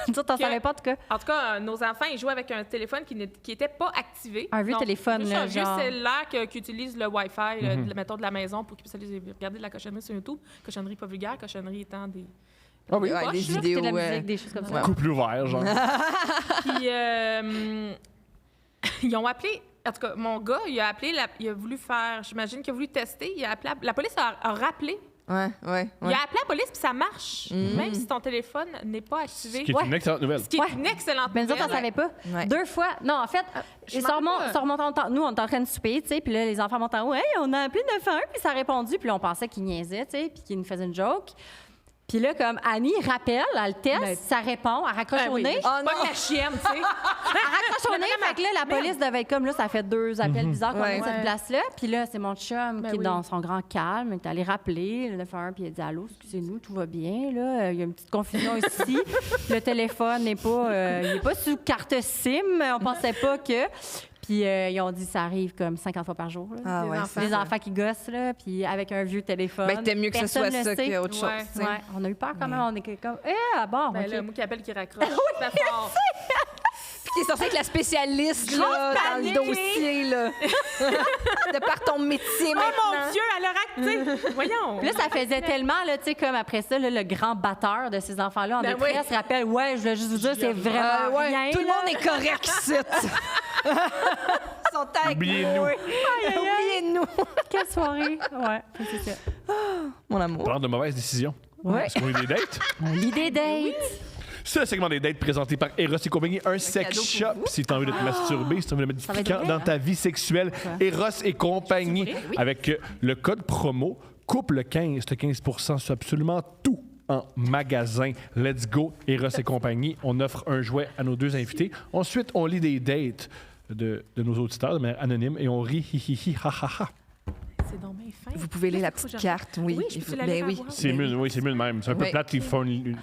Nous autres, t'en Que- savais pas, en tout cas. En tout cas, nos enfants, ils jouaient avec un téléphone qui n'était pas activé. Un vieux Donc, téléphone, juste là, un vieux genre. cellulaire qui utilise le Wi-Fi, mettons, de la maison pour qu'ils puissent aller regarder de la cochonnerie sur YouTube. Cochonnerie pas vulgaire, cochonnerie étant des... Ah oui. Ouais, poches, des là. vidéos. C'était de la musique, des choses comme ça. Couple ouvert, genre. Puis, ils ont appelé... En tout cas, mon gars, il a appelé... il a voulu faire... J'imagine qu'il a voulu tester. Il a appelé... La police a rappelé. Ouais. Il a appelé la police, puis ça marche. Même si ton téléphone n'est pas activé. Ce qui est une excellente nouvelle. Ce qui est une excellente Mais nous autres, on nouvelle. savait pas. Ouais. 2 fois. Non, en fait, je ça m'en rappelle remonte en temps. Nous, on est en train de souper, tu sais, puis là, les enfants montent en haut. Hey, on a appelé 911, puis ça a répondu, puis là, on pensait qu'ils niaisaient, tu sais, puis qu'ils nous faisaient une joke. Puis là, comme Annie rappelle, elle teste, Ben, ça répond, elle raccroche au nez. Oh Pas non! que la chienne, tu sais. Elle raccroche au nez, fait que là, la police devait être comme là, ça fait 2 appels bizarres qu'on Ouais. est à cette place-là. Puis là, c'est mon chum Ben qui est oui. dans son grand calme, qui est allé rappeler le 911, puis il a dit allô, excusez-nous, tout va bien, là. Il y a une petite confusion ici. Le téléphone n'est pas, il n'est pas sous carte SIM. On pensait pas que. Puis ils ont dit ça arrive comme 50 fois par jour. Là. Ah ouais, enfants. c'est Les ça. enfants qui gossent, là, puis avec un vieux téléphone. Ben, t'aimes mieux que ce Personne soit le ça sait. qu'autre chose. Ouais. tu sais. Ouais, on a eu peur quand même. On est comme, bon, Ben OK. là, moi qui appelle, qui raccroche. Ça fait fort. Puis t'es censé être la spécialiste là, dans le panique. dossier, là. De par ton métier Oh maintenant. mon Dieu, elle a raccroché. Voyons. Puis là, ça faisait tellement, là, tu sais, comme après ça, là, le grand batteur de ces enfants-là en Ben détresse rappelle, ouais, je voulais juste vous dire, c'est vraiment Ouais, rien. tout le là. monde est correct ici. Ils sont avec Oubliez-nous. Oubliez-nous. Quelle soirée. Ouais, c'est ça. Mon amour. Parlant de mauvaises décisions. Ouais. Est-ce qu'on a eu des dates? L'idée date. C'est le segment des dates présenté par Eros et compagnie, un sex cadeau pour shop. vous. Si t'as envie de te masturber, si t'as envie de mettre du Ça va être piquant vrai, dans hein? ta vie sexuelle, Eros et compagnie. Avec le code promo couple 15, t'as 15% sur absolument tout en magasin. Let's go, Eros et compagnie. On offre un jouet à nos 2 invités. Ensuite, on lit des dates de nos auditeurs de manière anonyme et on rit hi hi hi ha ha ha. C'est donc bien fin. Vous pouvez lire la petite carte, oui. Oui, je peux la Ben lire à oui. voix haute. C'est mieux, oui, c'est mieux de même. C'est un peu Oui. plate qu'ils font Une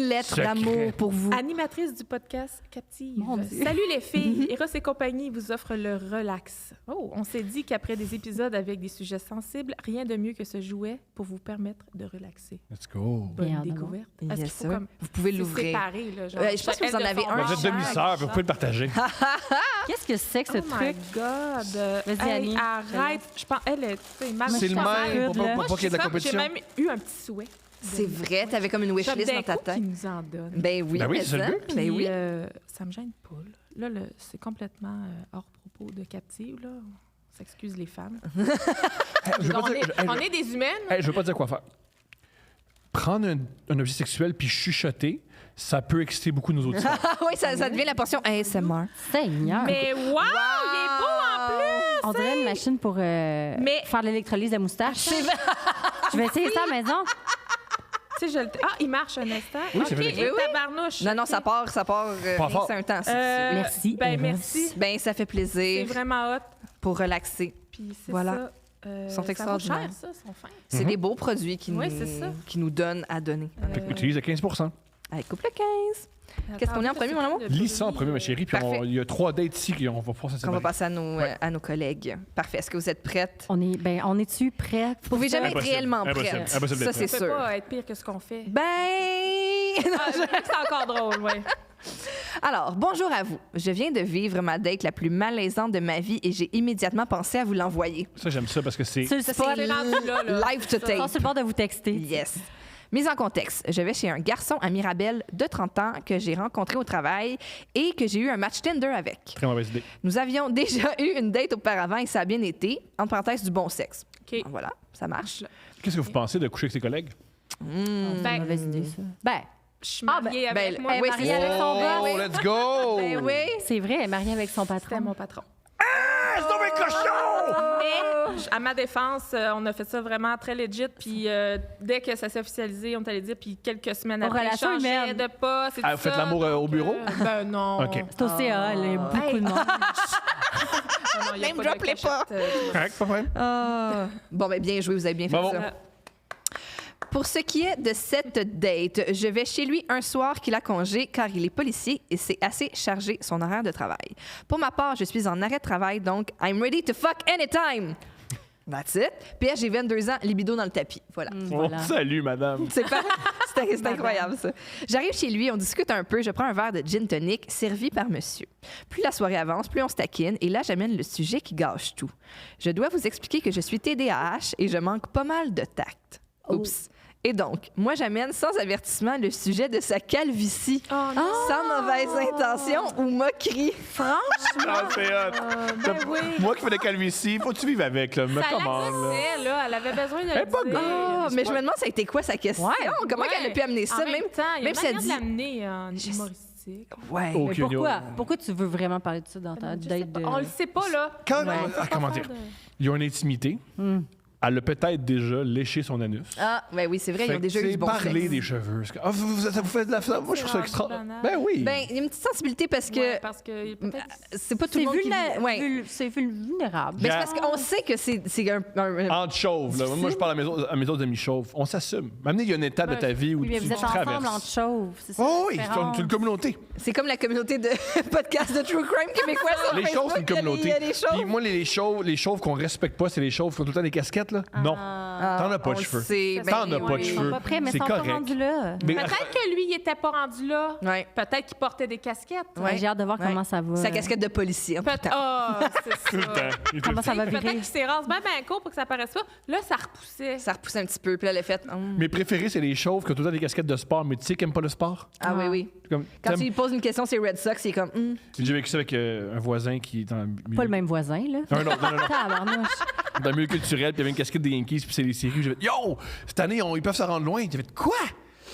lettre Secret. d'amour pour vous. Animatrice du podcast Captive. Mon Dieu. Salut les filles. Eros et compagnie vous offre le relax. Oh, on s'est dit qu'après des épisodes avec des sujets sensibles, rien de mieux que ce jouet pour vous permettre de relaxer. Let's go. Bonne Bien, découverte. Yes, Est-ce qu'il faut sir. comme Vous pouvez c'est l'ouvrir. séparé, là, genre, Je pense que vous en elle de avez son un Vous êtes chaque. demi-sœurs, vous pouvez le partager. Qu'est-ce que c'est que ce Oh my truc? God! Vas-y, Hey, Annie. arrête! Je pense elle est mal. C'est le suis même rude, là. pour pas qu'il y ait de la compétition. J'ai même eu un petit souhait. C'est vrai, t'avais comme une wishlist dans ta tête. qui nous en donne. Ben oui, Ben oui, mais c'est ça. le but. Ben oui. Ça me gêne pas. Là, c'est complètement hors propos de captive. Là. On s'excuse les femmes. Je veux pas dire- On est des humaines. Hey, je veux pas dire quoi faire. Prendre un objet sexuel puis chuchoter, ça peut exciter beaucoup nos auditeurs. Ah oui, ça devient la portion ASMR. Seigneur. Mais wow! Il est beau en plus! On dirait une machine pour faire de l'électrolyse de moustache. Je vais essayer ça à la maison. Tu sais, il marche un instant. Oui, OK, c'est vrai. et tabarnouche. Non, non, ça part Pas fort. c'est un temps. Merci, Ben, Eros. merci. Ben, ça fait C'est plaisir vraiment hot. pour relaxer. Puis c'est Voilà. ça. Ils sont Ça vaut extraordinaires. cher, ça, ils sont fins. C'est des beaux produits Oui, c'est ça. qui nous donnent à donner. Fait que utilise le 15%. Avec couple 15. Qu'est-ce qu'on est en premier, mon amour? Lis ça en premier, ma chérie. Puis Parfait. il y a 3 dates ici qu'on va pouvoir On va s'assurer. passer à nos collègues. Parfait. Est-ce que vous êtes prêtes? On est-tu prêts? Vous pouvez jamais être Impossible. réellement Impossible. prête. Impossible Ça, d'être c'est Ça peut sûr. pas être pire que ce qu'on fait. Ben... Ah, je crois que c'est encore drôle, oui. Alors, bonjour à vous. Je viens de vivre ma date la plus malaisante de ma vie et j'ai immédiatement pensé à vous l'envoyer. Ça, j'aime ça parce que c'est. Tu le Ça, spot. c'est rendu là, là. live to On tape. sur le bord de vous texter. Yes. Mise en contexte, je vais chez un garçon à Mirabel de 30 ans que j'ai rencontré au travail et que j'ai eu un match Tinder avec. Très mauvaise idée. Nous avions déjà eu une date auparavant et ça a bien été, entre parenthèses, du bon sexe. OK. Voilà, ça marche. Qu'est-ce que vous pensez de coucher avec ses collègues? C'est une Ben, mauvaise idée, ça. Ben, je suis mariée ben, avec moi. ben, oui, mariée c'est- avec son boss. Oh, let's go! Ben oui. C'est vrai, elle est mariée avec son C'était patron. mon patron. Ah, c'est donc un cochon! Mais à ma défense, on a fait ça vraiment très legit. Puis dès que ça s'est officialisé, on est allé dire. Puis quelques semaines après, relation on changeait humaine. de poste. Ah, vous faites l'amour au bureau? Ben non. OK. C'est au CA, il y a beaucoup de monde. Non, y a Name pas de drop les pas. cachette, Correct, pas de problème. Bon, ben bien joué, vous avez bien fait Bravo. ça. Pour ce qui est de cette date, je vais chez lui un soir qu'il a congé car il est policier et c'est assez chargé son horaire de travail. Pour ma part, je suis en arrêt de travail, donc I'm ready to fuck anytime. That's it. PS, j'ai 22 ans, libido dans le tapis. Voilà. Voilà. Oh, salut, madame. C'est incroyable, ça. J'arrive chez lui, on discute un peu, je prends un verre de gin tonic servi par monsieur. Plus la soirée avance, plus on se taquine, et là, j'amène le sujet qui gâche tout. Je dois vous expliquer que je suis TDAH et je manque pas mal de tact. Oups. Et donc, moi, j'amène sans avertissement le sujet de sa calvitie, Oh non. sans mauvaise intention ou moquerie. Ah, c'est hot. Ben oui. Moi qui fais de calvitie, faut que tu vives avec, là. Me Ça commande, là. l'accusait, là. Elle avait besoin de Elle est le pas dire. Ah, mais je me demande, ça a été quoi sa question? Comment Ouais. elle a pu amener ça? En même temps, il y a même si elle moyen de dit... l'amener en humoristique. Ouais. Oh. Mais pourquoi? Pourquoi tu veux vraiment parler de ça dans ta Je sais date pas. de... On le sait pas, là. Quand, On peut pas comment faire dire? de- Ils ont une intimité. Elle a peut-être déjà léché son anus. Ah, ben oui, c'est vrai, ils Fait ont déjà que, eu tu du bon sais, parler sexe. des cheveux. Ah, ça vous fait de la... Moi, je trouve ça extra... banal. Ben oui. Ben, il y a une petite sensibilité parce que Ouais, parce que peut-être... c'est pas tout le monde qui... Ouais. C'est vulnérable. Mais c'est parce qu'on sait que c'est un- Entre chauves, là. Moi, je parle à mes autres amis chauves. On s'assume. Maintenant, il y a une étape de ta vie où Oui, mais tu vous êtes ensemble traverses. entre chauves. C'est ça Oh la oui, différence. c'est une communauté. c'est comme la communauté de podcasts de True Crime québécois sur Les Facebook. chauves, c'est une communauté. Il y a les chauves. Puis moi, les chauves qu'on respecte pas, c'est les chauves qui ont tout le temps des casquettes, là. Non. T'en as pas de on cheveux. sait, ben, T'en as pas de oui. Ils cheveux. sont pas prêts, mais C'est ils sont pas correct. rendus là. Mais Peut-être que lui, il était pas rendu là. Ouais. Peut-être qu'il portait des casquettes. Ouais. J'ai hâte de voir Ouais. comment ça va. Sa casquette de policier, en tout Peut-être. temps. Ah, c'est tout le ça. temps. Il est tout Comment le ça va Peut-être virer? qu'il s'est rasé bien court pour que ça paraisse pas. Là, ça repoussait. Ça repousse un petit peu, puis là, elle a fait... Mes préférés, c'est les chauves qui ont tout le temps des casquettes de sport, mais tu sais qui n'aiment pas le sport. Ah oui, oui. Comme, Quand t'aimes- tu lui poses une question, c'est Red Sox, il est comme... J'ai vécu ça avec un voisin qui est dans le milieu... Pas le même voisin, là. Un autre, non. Tabarnouche. Dans le milieu culturel, puis il y avait une casquette des Yankees, puis c'est les séries. J'ai fait Yo, cette année, ils peuvent se rendre loin. J'ai fait Quoi?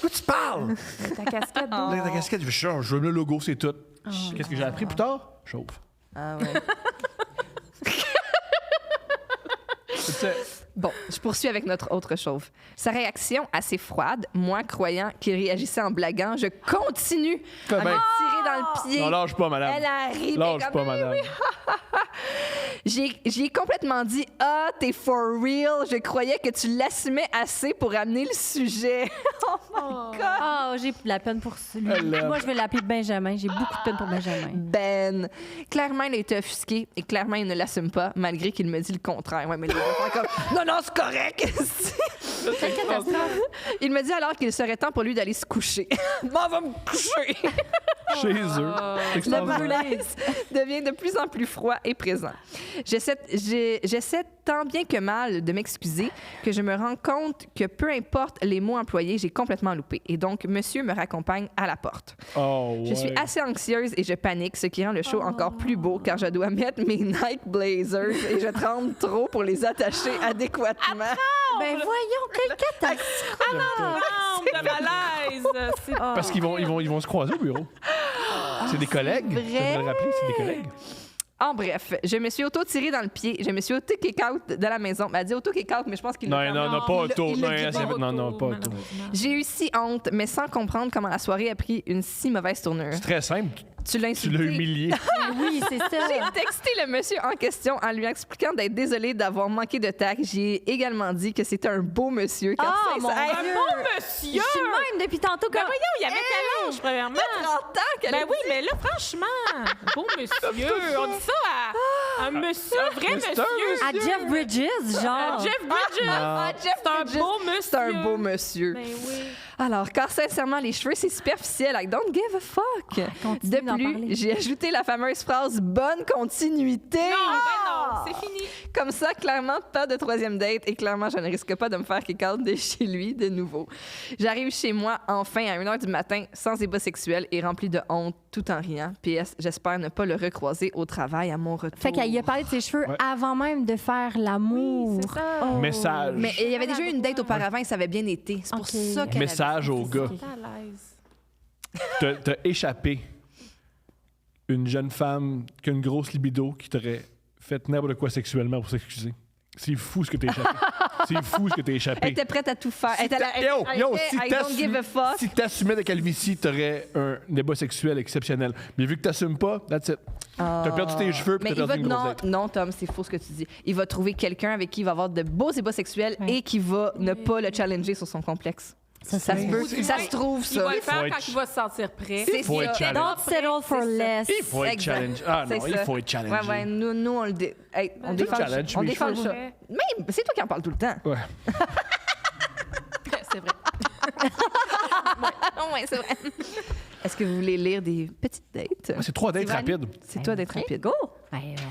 Quoi tu parles? Ta casquette d'eau. Là, ta casquette, je fais je veux le logo, c'est tout. Qu'est-ce que j'ai appris plus tard? Chauve. Ah ouais. C'est- Bon, je poursuis avec notre autre chauve. Sa réaction assez froide, moi croyant qu'il réagissait en blaguant, je continue Fais à me bien. tirer dans le pied. Non, lâche pas, madame. Elle arrive Lâche comme... pas, madame. J'ai complètement dit « Ah, t'es for real! Je croyais que tu l'assumais assez pour amener le sujet. » Oh my God! Ah, j'ai de la peine pour celui. Elle l'aime. Moi, je vais l'appeler Benjamin. J'ai beaucoup de peine pour Benjamin. Ben. Clairement, il a été offusqué et clairement, il ne l'assume pas, malgré qu'il me dit le contraire. Ouais, mais les deux font comme « Non, non, c'est correct! » Quelle catastrophe. Il me dit alors qu'il serait temps pour lui d'aller se coucher. Bon, va me coucher! Chez eux. C'est Le extraordinaire. malaise devient de plus en plus froid et présent. J'essaie tant bien que mal de m'excuser que je me rends compte que peu importe les mots employés, j'ai complètement loupé. Et donc, monsieur me raccompagne à la porte. Oh, ouais. Je suis assez anxieuse et je panique, ce qui rend le show encore plus beau car je dois mettre mes Nike Blazers et je tremble trop pour les attacher adéquatement. Ben voyons, quelle catastrophe. De malaise. C'est Parce qu'ils vont se croiser au bureau. C'est des collègues. Je vrai? devrais le rappeler, c'est des collègues. En bref, je me suis auto-tirée dans le pied. Je me suis auto-kick-out de la maison. Elle a dit auto-kick-out, mais je pense qu'il Non, l'a non, fait. non, pas auto. il Non, l'a dit c'est- pas. non, pas auto. J'ai eu si honte, mais sans comprendre comment la soirée a pris une si mauvaise tournure. C'est très simple. Tu l'as Tu insulté. l'as humilié. Ben oui, c'est ça. J'ai texté le monsieur en question en lui expliquant d'être désolé d'avoir manqué de tact. J'ai également dit que c'était un beau monsieur. car Ah, ça, mon ça- Dieu. Bon Je monsieur! suis de même depuis tantôt. Ben Comme... voyons, il y avait quel âge, premièrement? 30 ans qu'elle Ben a oui, dit. mais là, franchement, beau monsieur. On dit ça à un monsieur, un vrai Mais c'est monsieur. un À Jeff Bridges, genre. Jeff Bridges. Ah, Jeff C'est un Bridges. beau monsieur. C'est un beau monsieur. Ben oui. Alors, car sincèrement, les cheveux, c'est superficiel. I don't give a fuck. continue De d'en plus, parler. j'ai ajouté la fameuse phrase « bonne continuité ». Non, ben non, c'est fini. Comme ça, clairement, pas de troisième date et clairement, je ne risque pas de me faire kick-out de chez lui de nouveau. J'arrive chez moi, enfin, à 1h du matin, sans débat sexuel et rempli de honte, tout en riant. PS, j'espère ne pas le recroiser au travail à mon retour. Fait qu'elle y a parlé de ses cheveux Ouais. avant même de faire l'amour. Oui, c'est ça. Oh. Message. Mais il y avait déjà eu une date auparavant et ça avait bien été. C'est pour Ok. ça qu'elle Message au gars. T'es à l'aise. T'as échappé une jeune femme qui a une grosse libido qui t'aurait fait n'importe quoi sexuellement pour s'excuser. C'est fou ce que t'as échappé. C'est fou ce que t'as échappé. Elle était prête à tout faire. Elle était là, Yo, I don't give a fuck. si t'assumais de calvitie, t'aurais un débat sexuel exceptionnel. Mais vu que t'assumes pas, that's it. T'as perdu tes cheveux puis Mais t'as perdu une grosse non, tête. non, Tom, c'est faux ce que tu dis. Il va trouver quelqu'un avec qui il va avoir de beaux ébats sexuels et qui va ne pas le challenger sur son complexe. Ça se peut. Ça se trouve, Il va ça. le faire Faut quand être- il va se sentir prêt. C'est Faut être ça. challenge. Don't settle for less. Il faut être Exact. challenge. Ah non, C'est il ça. faut être challengé. Ouais, nous on le hey, on Tu défend le challenges on mes défend le cheveux, chat. moi. Mais c'est toi qui en parles tout le temps. Ouais. C'est vrai. Ouais, c'est vrai. Est-ce que vous voulez lire des petites dates? C'est 3 dates Sylvanie? rapides. C'est toi d'être OK, rapide. Go!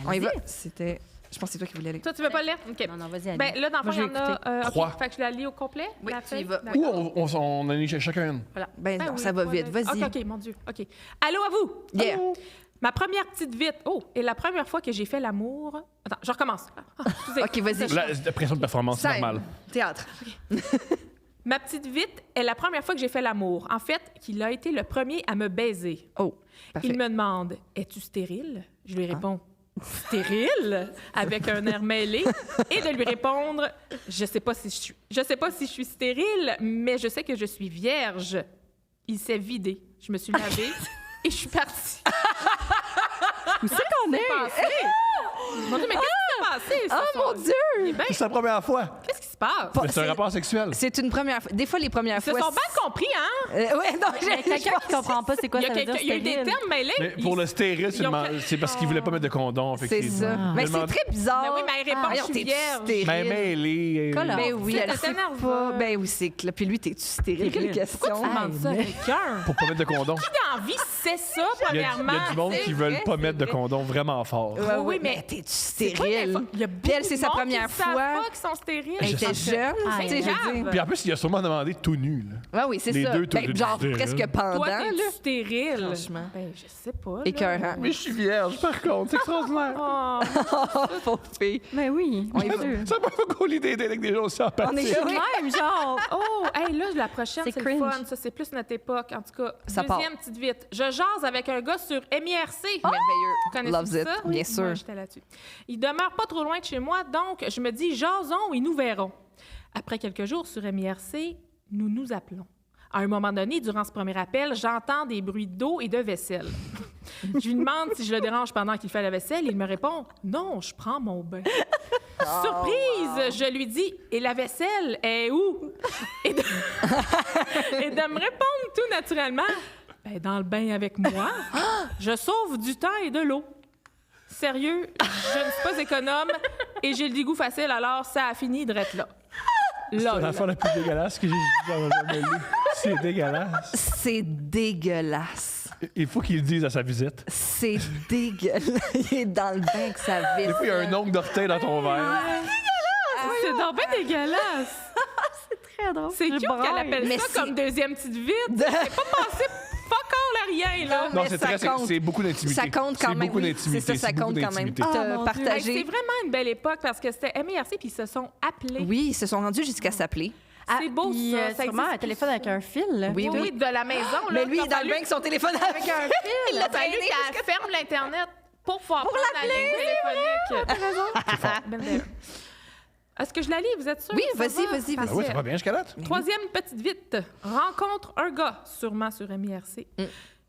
On y va. C'était. Je pense que c'est toi qui voulais lire. Toi, tu veux pas le lire? OK. Non, vas-y, Ben, là, dans le fond, Moi, je il y vais en a. OK, 3. fait que je la lis au complet? Oui, la tu y feuille? vas. D'accord. Ou on en a chacun une. Voilà. Ben, Ben non, oui, ça va 3 vite. dates. Vas-y. OK, mon Dieu. OK. Allô à vous! Yeah. Ma première petite vite. Oh, et la première fois que j'ai fait l'amour. Attends, je recommence. Excusez. OK, vas-y. La pression de performance, c'est Scène. normal. Théâtre. Ma petite vite est la première fois que j'ai fait l'amour. En fait, qu'il a été le premier à me baiser. Oh, parfait. Il me demande: es-tu stérile? Je lui réponds: stérile? Avec un air mêlé. Et de lui répondre: je sais pas si je suis stérile, mais je sais que je suis vierge. Il s'est vidé. Je me suis lavée et je suis partie. Où c'est qu'on est? Mon Dieu, mais qu'est-ce qui s'est passé? Oh mon Dieu! Ben, C'est la première fois. qu'est-ce qui se passe? Pas- Mais c'est un c'est- rapport sexuel. C'est une première fois. Des fois, les premières Ils se fois. sont bien compris, hein? Ouais, non, Il y a quelqu'un qui comprend pas c'est quoi Il y ça a, veut dire il y a eu des stérile. termes mêlés. Mais pour le stérile, ils ont c'est parce qu'il voulait pas mettre de condom, C'est effectivement. ça. Mais Tellement- c'est très bizarre. Ben oui, mais elle répond, Voyons, je suis t'es-tu vierge. stérile? Ben, mêlé. Collant. Ben oui, C'est elle sait énerveux. pas. Ben oui, c'est clair. Puis lui, t'es-tu stérile? Quelle question? Pourquoi tu demandes ça à quelqu'un? Pour pas mettre de condom. Dans la vie, c'est ça, Il y a premièrement. du monde c'est qui veulent vrai, pas c'est mettre de vrai. condom vraiment fort. Ouais, Oui, ouais, mais mais t'es-tu C'est quoi stérile? Il y a Puis elle, c'est sa beaucoup de monde première qui savent fois. pas qu'ils sont stériles. Elle était jeune, Ah, tu sais, je veux grave. dire. Puis en plus, il a sûrement demandé tout nu. Là. Ouais, oui, c'est Les ça. deux, Ben, t'es genre stérile. presque pendant, Toi, là. t'es stérile. Franchement. Ben, je sais pas. là. Écœurant. Mais je suis vierge, par contre. C'est extraordinaire. Oh, Pauvre fille. Mais oui. On y va. Ça m'a pas qu'on l'idée d'être avec des gens aussi On empathiques. est Même, genre. oh, hey, là, la prochaine, C'est c'est le cringe. fun. Ça, c'est plus notre époque. En tout cas, Ça deuxième petite vite. Je jase avec un gars sur MIRC. Merveilleux. Vous connaissez Loves it, ça? bien Moi, sûr. j'étais là-dessus. Il demeure pas trop loin de chez moi, donc je me dis jasons et nous verrons. Après quelques jours sur MIRC, nous nous appelons. À un moment donné, durant ce premier appel, j'entends des bruits d'eau et de vaisselle. Je lui demande si je le dérange pendant qu'il fait la vaisselle. Il me répond: non, je prends mon bain. Surprise! Je lui dis: et la vaisselle est où? Et de, et de me répondre tout naturellement: ben, dans le bain avec moi. Je sauve du temps et de l'eau. Sérieux, je ne suis pas économe et j'ai le dégoût facile, alors ça a fini d'être là. C'est Là, l'affaire la plus dégueulasse que j'ai jamais lue. C'est dégueulasse. C'est dégueulasse. Il faut qu'il le dise à sa visite. C'est dégueulasse. Il est dans le bain que ça Des visse. fois, il y a un ongle d'orteil dans ton verre. c'est donc bien dégueulasse. Très drôle. C'est cute qu'elle appelle Mais ça c'est- comme deuxième petite vide. C'est pas passé fuck all à rien, là. Non, mais c'est ça très, compte. c'est beaucoup d'intimité. Ça compte quand C'est même. beaucoup oui. d'intimité. C'est ça, ça beaucoup compte quand même. d'intimité. Ah, T'as mon Dieu. Hey, partagé. c'est vraiment une belle époque parce que c'était MIRC puis ils se sont appelés. Oui, ils se sont rendus jusqu'à s'appeler. C'est beau, puis, ça. Ça sûrement existe un téléphone avec un fil. là. Oui, Oui, de la maison. Là, Mais lui, il est t'as dans le bain avec son téléphone avec un fil. Il Il l'a a fallu traîné qu'elle ferme l'Internet pour pouvoir prendre la ligne téléphonique. T'as raison. Belle d'ailleurs. Est-ce que je la lis? Vous êtes sûrs? Oui, Ça vas-y, va? vas-y, Ah Parfait. oui, ça va bien jusqu'à date. Troisième petite vite. Rencontre un gars, sûrement sur MIRC.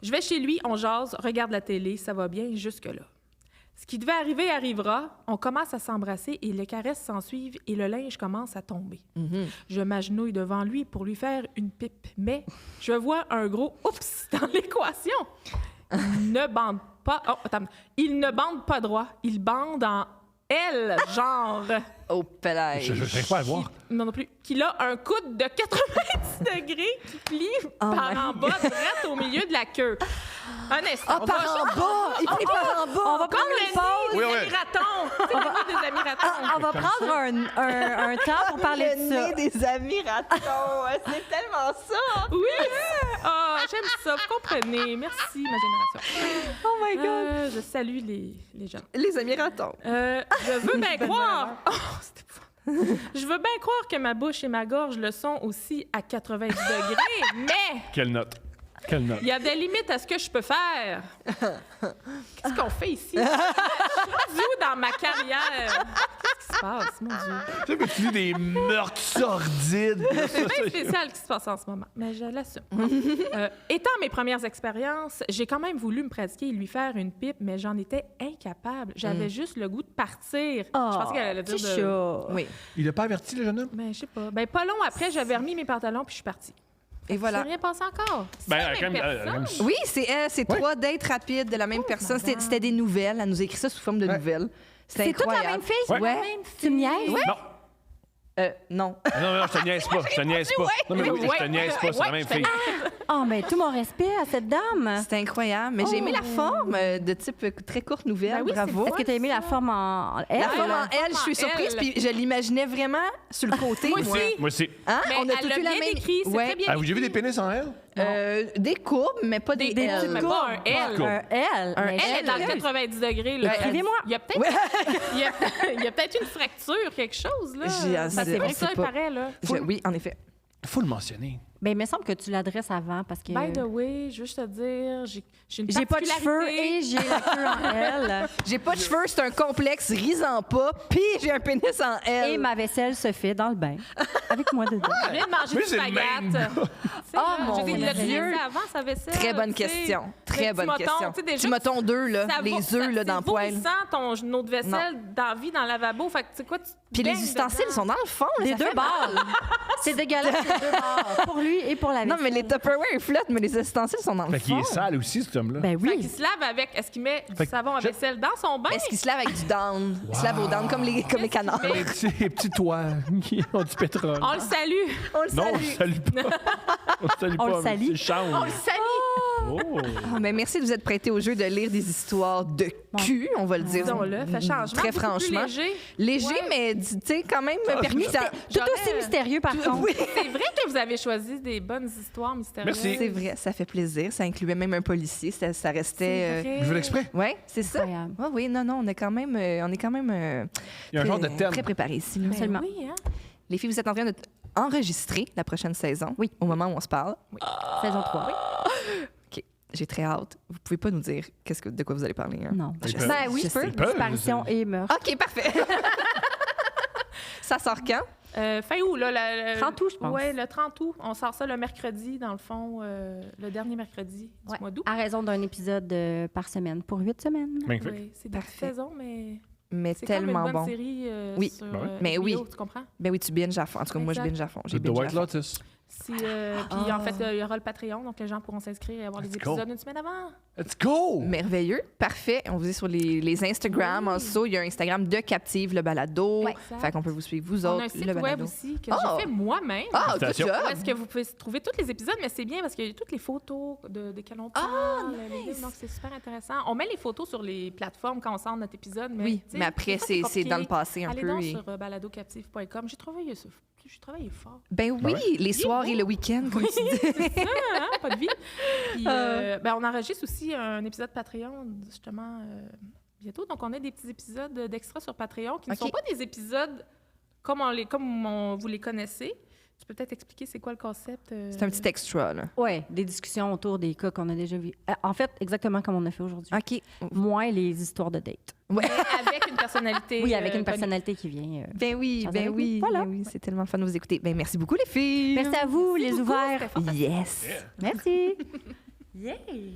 Je vais chez lui, on jase, regarde la télé, ça va bien jusque-là. Ce qui devait arriver arrivera. On commence à s'embrasser et les caresses s'ensuivent et le linge commence à tomber. Je m'agenouille devant lui pour lui faire une pipe, mais je vois un gros oups dans l'équation. Il ne bande pas. Oh, attends. Il ne bande pas droit. Il bande en L, genre. Oh, pelage. Je n'arrive pas à le voir. Non, non plus. Qu'il a un coude de 90 degrés qui plie par my en bas, direct au milieu de la queue. Un instant. Ah, on va- par en bas! Il plie par en bas! On va Comme prendre le une pause. nez Oui, des oui. amis ratons. C'est le nez des amis ratons. On va prendre un temps pour parler de ça. des amis ratons. C'est tellement ça! Oui. Ah, j'aime ça. Vous comprenez. Merci, ma génération. Oh my God! Je salue les gens. Les amis ratons. Je veux bien croire. Oh, c'était épouvantable. Je veux bien croire que ma bouche et ma gorge le sont aussi à 90 degrés, mais Quelle note? Quelle note? Il y a des limites à ce que je peux faire. Qu'est-ce qu'on fait ici? Je suis où dans ma carrière? Qu'est-ce qui se passe, mon Dieu? Tu sais que tu lis des meurtres sordides. C'est bien spécial ce qui se passe en ce moment, mais je l'assume. Étant mes premières expériences, j'ai quand même voulu me pratiquer et lui faire une pipe, mais j'en étais incapable. J'avais juste le goût de partir. Je pensais qu'elle allait dire petit de... chat. Oui. Il a pas averti, le jeune homme? Ben, je sais pas. Ben, pas long après, j'avais remis mes pantalons puis je suis partie. Et voilà. Ça s'est rien passé encore. C'est Ben, la quand même même, personne. Oui, c'est elle. C'est 3 dates rapides de la même personne. C'était des nouvelles. Elle nous a écrit ça sous forme de nouvelles. C'était C'est toute la incroyable. même fille? Ouais. Tu me niaises? Non. Non. Non, je te niaise pas. Je te niaise pas. Non, mais oui, je te niaise pas. C'est la même fille. Oh, mais tout mon respect à cette dame. C'était incroyable. Mais j'ai aimé la forme de type très courte nouvelle. Ben oui, Bravo. Est-ce que tu as aimé la forme en elle? La forme en elle, je suis forme en surprise. elle. Puis je l'imaginais vraiment sur le côté. Moi aussi. Moi aussi. Hein? Mais On a elle tout l'a eu la bien même. décrit, c'est très bien Ah, vous avez vu des pénis en elle? Des courbes, mais pas des Des L. mais pas un L. Courbes. Elle. Un mais Elle est dans le elle. 90 degrés. Là. Écrivez-moi. Il y a peut-être il y a peut-être une fracture, quelque chose. Là. C'est vrai on que ça, sait il pas. paraît. Là. Oui, en effet. Il faut le mentionner. Ben, il me semble que tu l'adresses avant parce que By the way, je veux juste te dire, j'ai une j'ai pas de cheveux particularité. et j'ai la queue en elle. J'ai pas de cheveux, c'est un complexe, risant pas, puis j'ai un pénis en L. Et ma vaisselle se fait dans le bain. Avec moi dedans. Je viens de manger Mais du c'est le même spaghette. Oh, mon Dieu! Dieu. avant sa vaisselle. Très bonne tu sais. question. Le Très petit bonne moton, question. tu sais, déjà, Petit moton 2, là, ça les va- œufs ça- là, dans le c'est poêle. vomissant, ton eau de vaisselle d'envie dans le lavabo. Fait que, tu sais quoi, tu Puis les baignes ustensiles dedans. sont dans le fond. Là, Des ça deux fait bords. C'est dégueulasse des deux bords. Pour lui et pour la vaisselle. Non, mais les Tupperware, ils flottent, mais les ustensiles sont dans le Fait fond. qu'il est sale aussi, cet homme-là. Ben Fait oui. qu'il se lave avec. Est-ce qu'il met Fait du que savon à je- vaisselle dans son bain? Est-ce qu'ils se lavent avec du down? Ils se lavent au down comme les canards. Les petits toits qui ont du pétrole. On le salue. On le Non, on salue. le salue pas. On le salue On pas. le salue. C'est change. On le salue. Oh. Oh, mais merci de vous être prêté au jeu de lire des histoires de cul, on va le dire. Disons-le, fait changement. Très beaucoup plus franchement. léger. Léger, Ouais. mais tu sais, quand même percutant. Tout aussi mystérieux, par contre. Oui, C'est vrai que vous avez choisi des bonnes histoires mystérieuses. Merci. c'est vrai, ça fait plaisir. Ça incluait même un policier. Ça restait. C'est vrai. Je veux l'exprès. Oui, c'est ça. Incroyable. Ouais, oui, non, on est quand même, Il y a un genre de thème. très préparé ici. là. Ben Seulement. oui, hein? Les filles, vous êtes en train d'enregistrer la prochaine saison. Oui. Au moment où on se parle. Saison 3. OK. J'ai très hâte. Vous pouvez pas nous dire de quoi vous allez parler. Hein? Non. Ils peuvent. Ben oui, Je je peux. sais. Ils peuvent. Disparition et meurtre. OK, parfait. Ça sort quand? Fin août, là. 30 août, je pense. Oui, le 30 août. On sort ça le mercredi, dans le fond, le dernier mercredi du Ouais. mois d'août. À raison d'un épisode par semaine pour 8 semaines. Magnifique. Oui, c'est des Parfait. saisons, mais Mais c'est comme une tellement bonne bon. série Oui. sur Ben ouais. Mais oui. HBO, tu comprends? Ben oui, tu binges à fond. En tout cas, moi, je Exact. binge à fond. J'ai The binge à White fond. Lotus. Puis en fait, il y aura le Patreon, donc les gens pourront s'inscrire et avoir les Let's épisodes go. une semaine avant. Let's go! Merveilleux. Parfait. On vous est sur les Instagram. Oui. Also, il y a un Instagram de Captive, le balado. Ouais. Fait qu'on peut vous suivre, vous On autres, a un site le web balado. aussi que Oh! j'ai fait moi-même. Ah, good Félicitations. job! Où est-ce que vous pouvez trouver tous les épisodes, mais c'est bien parce qu'il y a toutes les photos desquelles on parle. les livres, donc c'est super intéressant. On met les photos sur les plateformes quand on sort notre épisode. Mais, Oui, tu sais, mais après, des fois, c'est compliqué. dans le passé un Allez peu. donc et- sur baladocaptive.com. J'ai travaillé fort. Ben oui, Ben ouais. les soirs et le week-end, comme tu dis. Hein, pas de vie. Puis, on enregistre aussi un épisode Patreon, justement, bientôt. Donc, on a des petits épisodes d'extra sur Patreon qui ne OK. sont pas des épisodes comme vous les connaissez. Tu peux peut-être expliquer c'est quoi le concept? C'est un petit extra, là. Oui, des discussions autour des cas qu'on a déjà vus. En fait, exactement comme on a fait aujourd'hui. OK. Moins les histoires de date. Ouais. Mais avec une personnalité. Oui, avec une connue. personnalité qui vient. Ben oui, J'en ben avais oui. dit. Voilà. Ben oui, c'est tellement le fun de vous écouter. Ben merci beaucoup, les filles. Merci à vous, les beaucoup, ouverts. c'était fantastique. Yes. Merci. Yay!